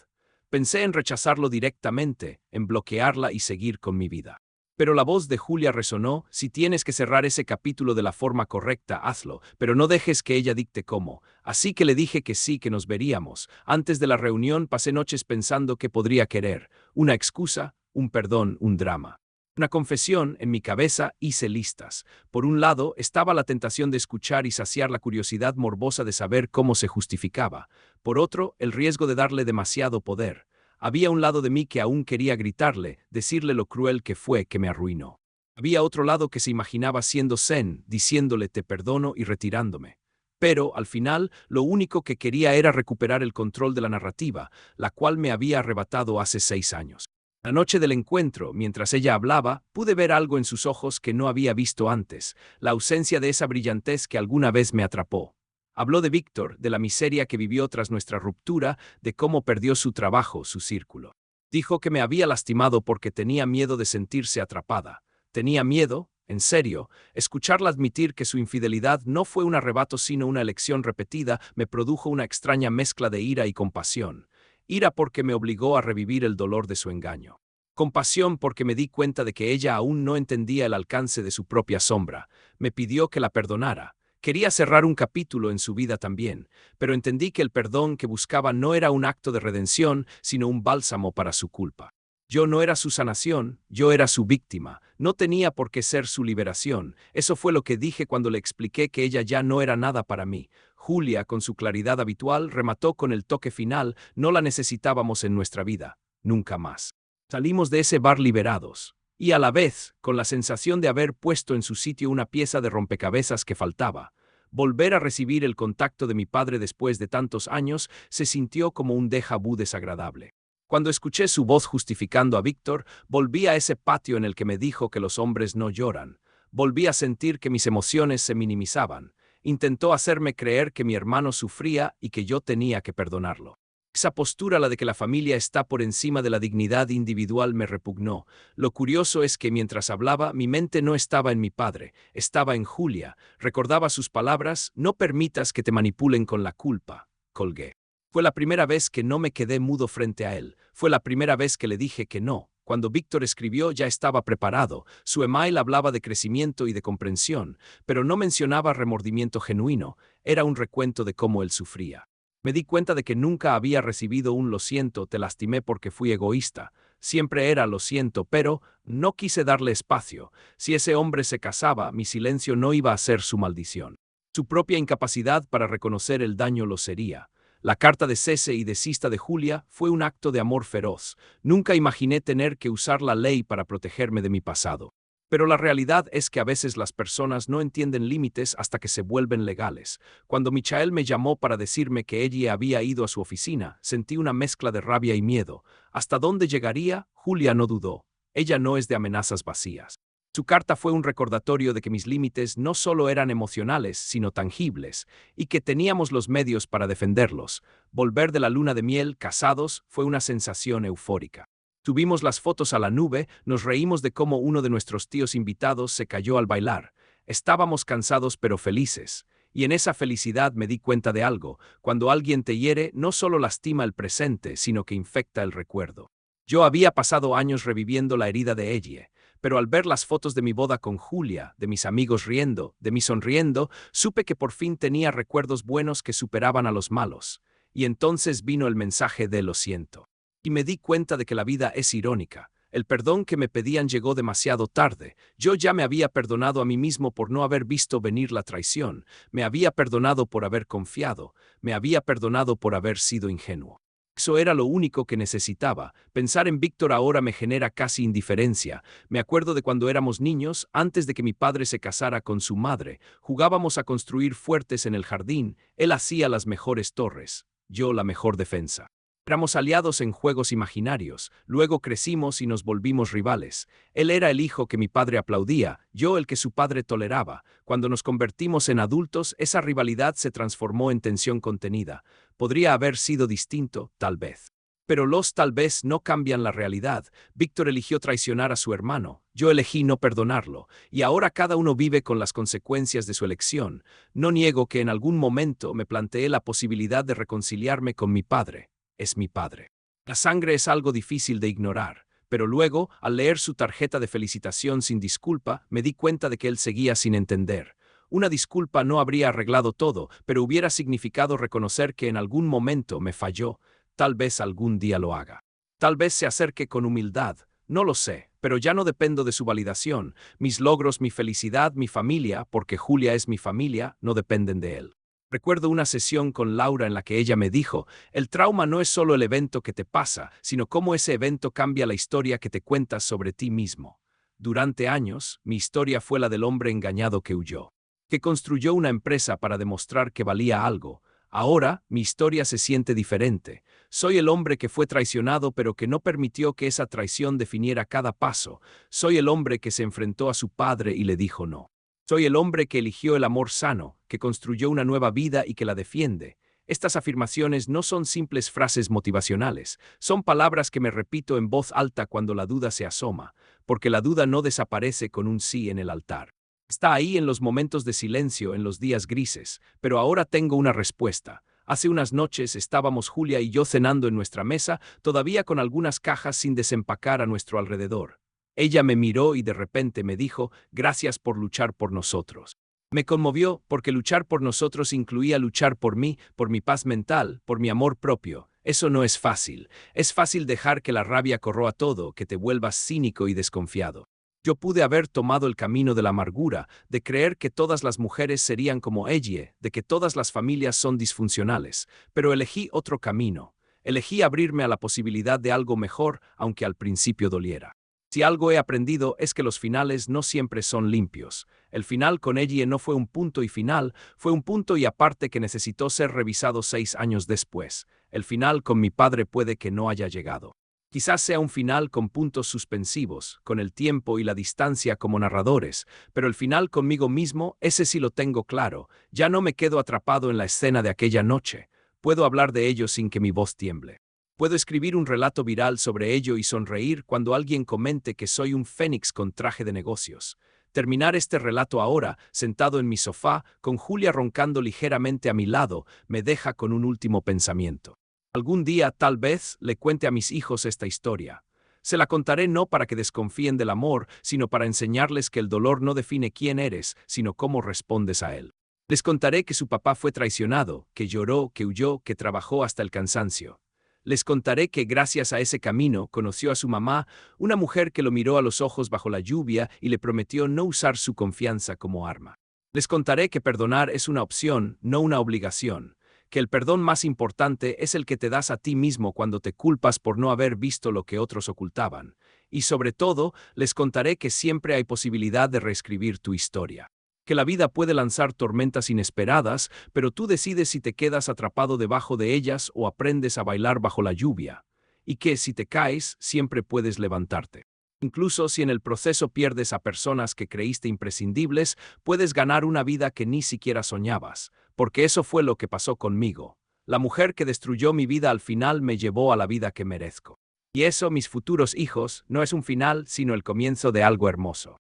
Pensé en rechazarlo directamente, en bloquearla y seguir con mi vida. Pero la voz de Julia resonó, si tienes que cerrar ese capítulo de la forma correcta, hazlo, pero no dejes que ella dicte cómo. Así que le dije que sí, que nos veríamos. Antes de la reunión pasé noches pensando qué podría querer. Una excusa, un perdón, un drama. Una confesión, en mi cabeza hice listas. Por un lado, estaba la tentación de escuchar y saciar la curiosidad morbosa de saber cómo se justificaba. Por otro, el riesgo de darle demasiado poder. Había un lado de mí que aún quería gritarle, decirle lo cruel que fue que me arruinó. Había otro lado que se imaginaba siendo zen, diciéndole te perdono y retirándome. Pero, al final, lo único que quería era recuperar el control de la narrativa, la cual me había arrebatado hace 6 años. La noche del encuentro, mientras ella hablaba, pude ver algo en sus ojos que no había visto antes, la ausencia de esa brillantez que alguna vez me atrapó. Habló de Víctor, de la miseria que vivió tras nuestra ruptura, de cómo perdió su trabajo, su círculo. Dijo que me había lastimado porque tenía miedo de sentirse atrapada. Tenía miedo, en serio. Escucharla admitir que su infidelidad no fue un arrebato sino una elección repetida me produjo una extraña mezcla de ira y compasión. Ira porque me obligó a revivir el dolor de su engaño. Compasión porque me di cuenta de que ella aún no entendía el alcance de su propia sombra. Me pidió que la perdonara. Quería cerrar un capítulo en su vida también, pero entendí que el perdón que buscaba no era un acto de redención, sino un bálsamo para su culpa. Yo no era su sanación, yo era su víctima. No tenía por qué ser su liberación. Eso fue lo que dije cuando le expliqué que ella ya no era nada para mí. Julia, con su claridad habitual, remató con el toque final, no la necesitábamos en nuestra vida, nunca más. Salimos de ese bar liberados. Y a la vez, con la sensación de haber puesto en su sitio una pieza de rompecabezas que faltaba. Volver a recibir el contacto de mi padre después de tantos años se sintió como un déjà vu desagradable. Cuando escuché su voz justificando a Víctor, volví a ese patio en el que me dijo que los hombres no lloran. Volví a sentir que mis emociones se minimizaban. Intentó hacerme creer que mi hermano sufría y que yo tenía que perdonarlo. Esa postura, la de que la familia está por encima de la dignidad individual, me repugnó. Lo curioso es que mientras hablaba, mi mente no estaba en mi padre, estaba en Julia. Recordaba sus palabras, no permitas que te manipulen con la culpa. Colgué. Fue la primera vez que no me quedé mudo frente a él. Fue la primera vez que le dije que no. Cuando Víctor escribió ya estaba preparado. Su email hablaba de crecimiento y de comprensión, pero no mencionaba remordimiento genuino. Era un recuento de cómo él sufría. Me di cuenta de que nunca había recibido un lo siento, te lastimé porque fui egoísta. Siempre era lo siento, pero no quise darle espacio. Si ese hombre se casaba, mi silencio no iba a ser su maldición. Su propia incapacidad para reconocer el daño lo sería. La carta de cese y desista de Julia fue un acto de amor feroz. Nunca imaginé tener que usar la ley para protegerme de mi pasado. Pero la realidad es que a veces las personas no entienden límites hasta que se vuelven legales. Cuando Michael me llamó para decirme que ella había ido a su oficina, sentí una mezcla de rabia y miedo. ¿Hasta dónde llegaría? Julia no dudó. Ella no es de amenazas vacías. Su carta fue un recordatorio de que mis límites no solo eran emocionales, sino tangibles, y que teníamos los medios para defenderlos. Volver de la luna de miel, casados, fue una sensación eufórica. Subimos las fotos a la nube, nos reímos de cómo uno de nuestros tíos invitados se cayó al bailar. Estábamos cansados pero felices. Y en esa felicidad me di cuenta de algo: cuando alguien te hiere, no solo lastima el presente, sino que infecta el recuerdo. Yo había pasado años reviviendo la herida de ella, pero al ver las fotos de mi boda con Julia, de mis amigos riendo, de mí sonriendo, supe que por fin tenía recuerdos buenos que superaban a los malos. Y entonces vino el mensaje de lo siento. Y me di cuenta de que la vida es irónica. El perdón que me pedían llegó demasiado tarde. Yo ya me había perdonado a mí mismo por no haber visto venir la traición. Me había perdonado por haber confiado. Me había perdonado por haber sido ingenuo. Eso era lo único que necesitaba. Pensar en Víctor ahora me genera casi indiferencia. Me acuerdo de cuando éramos niños, antes de que mi padre se casara con su madre. Jugábamos a construir fuertes en el jardín. Él hacía las mejores torres, yo la mejor defensa. Éramos aliados en juegos imaginarios, luego crecimos y nos volvimos rivales. Él era el hijo que mi padre aplaudía, yo el que su padre toleraba. Cuando nos convertimos en adultos, esa rivalidad se transformó en tensión contenida. Podría haber sido distinto, tal vez. Pero los tal vez no cambian la realidad. Víctor eligió traicionar a su hermano, yo elegí no perdonarlo, y ahora cada uno vive con las consecuencias de su elección. No niego que en algún momento me planteé la posibilidad de reconciliarme con mi padre. Es mi padre. La sangre es algo difícil de ignorar, pero luego, al leer su tarjeta de felicitación sin disculpa, me di cuenta de que él seguía sin entender. Una disculpa no habría arreglado todo, pero hubiera significado reconocer que en algún momento me falló. Tal vez algún día lo haga. Tal vez se acerque con humildad. No lo sé, pero ya no dependo de su validación. Mis logros, mi felicidad, mi familia, porque Julia es mi familia, no dependen de él. Recuerdo una sesión con Laura en la que ella me dijo: el trauma no es solo el evento que te pasa, sino cómo ese evento cambia la historia que te cuentas sobre ti mismo. Durante años, mi historia fue la del hombre engañado que huyó, que construyó una empresa para demostrar que valía algo. Ahora, mi historia se siente diferente. Soy el hombre que fue traicionado pero que no permitió que esa traición definiera cada paso. Soy el hombre que se enfrentó a su padre y le dijo no. Soy el hombre que eligió el amor sano, que construyó una nueva vida y que la defiende. Estas afirmaciones no son simples frases motivacionales, son palabras que me repito en voz alta cuando la duda se asoma, porque la duda no desaparece con un sí en el altar. Está ahí en los momentos de silencio, en los días grises, pero ahora tengo una respuesta. Hace unas noches estábamos Julia y yo cenando en nuestra mesa, todavía con algunas cajas sin desempacar a nuestro alrededor. Ella me miró y de repente me dijo: gracias por luchar por nosotros. Me conmovió porque luchar por nosotros incluía luchar por mí, por mi paz mental, por mi amor propio. Eso no es fácil. Es fácil dejar que la rabia corroa todo, que te vuelvas cínico y desconfiado. Yo pude haber tomado el camino de la amargura, de creer que todas las mujeres serían como ella, de que todas las familias son disfuncionales, pero elegí otro camino. Elegí abrirme a la posibilidad de algo mejor, aunque al principio doliera. Si algo he aprendido es que los finales no siempre son limpios. El final con ella no fue un punto y final, fue un punto y aparte que necesitó ser revisado 6 años después. El final con mi padre puede que no haya llegado. Quizás sea un final con puntos suspensivos, con el tiempo y la distancia como narradores, pero el final conmigo mismo, ese sí lo tengo claro. Ya no me quedo atrapado en la escena de aquella noche. Puedo hablar de ello sin que mi voz tiemble. Puedo escribir un relato viral sobre ello y sonreír cuando alguien comente que soy un fénix con traje de negocios. Terminar este relato ahora, sentado en mi sofá, con Julia roncando ligeramente a mi lado, me deja con un último pensamiento. Algún día, tal vez, le cuente a mis hijos esta historia. Se la contaré no para que desconfíen del amor, sino para enseñarles que el dolor no define quién eres, sino cómo respondes a él. Les contaré que su papá fue traicionado, que lloró, que huyó, que trabajó hasta el cansancio. Les contaré que gracias a ese camino conoció a su mamá, una mujer que lo miró a los ojos bajo la lluvia y le prometió no usar su confianza como arma. Les contaré que perdonar es una opción, no una obligación, que el perdón más importante es el que te das a ti mismo cuando te culpas por no haber visto lo que otros ocultaban. Y sobre todo, les contaré que siempre hay posibilidad de reescribir tu historia. Que la vida puede lanzar tormentas inesperadas, pero tú decides si te quedas atrapado debajo de ellas o aprendes a bailar bajo la lluvia. Y que si te caes, siempre puedes levantarte. Incluso si en el proceso pierdes a personas que creíste imprescindibles, puedes ganar una vida que ni siquiera soñabas, porque eso fue lo que pasó conmigo. La mujer que destruyó mi vida al final me llevó a la vida que merezco. Y eso, mis futuros hijos, no es un final, sino el comienzo de algo hermoso.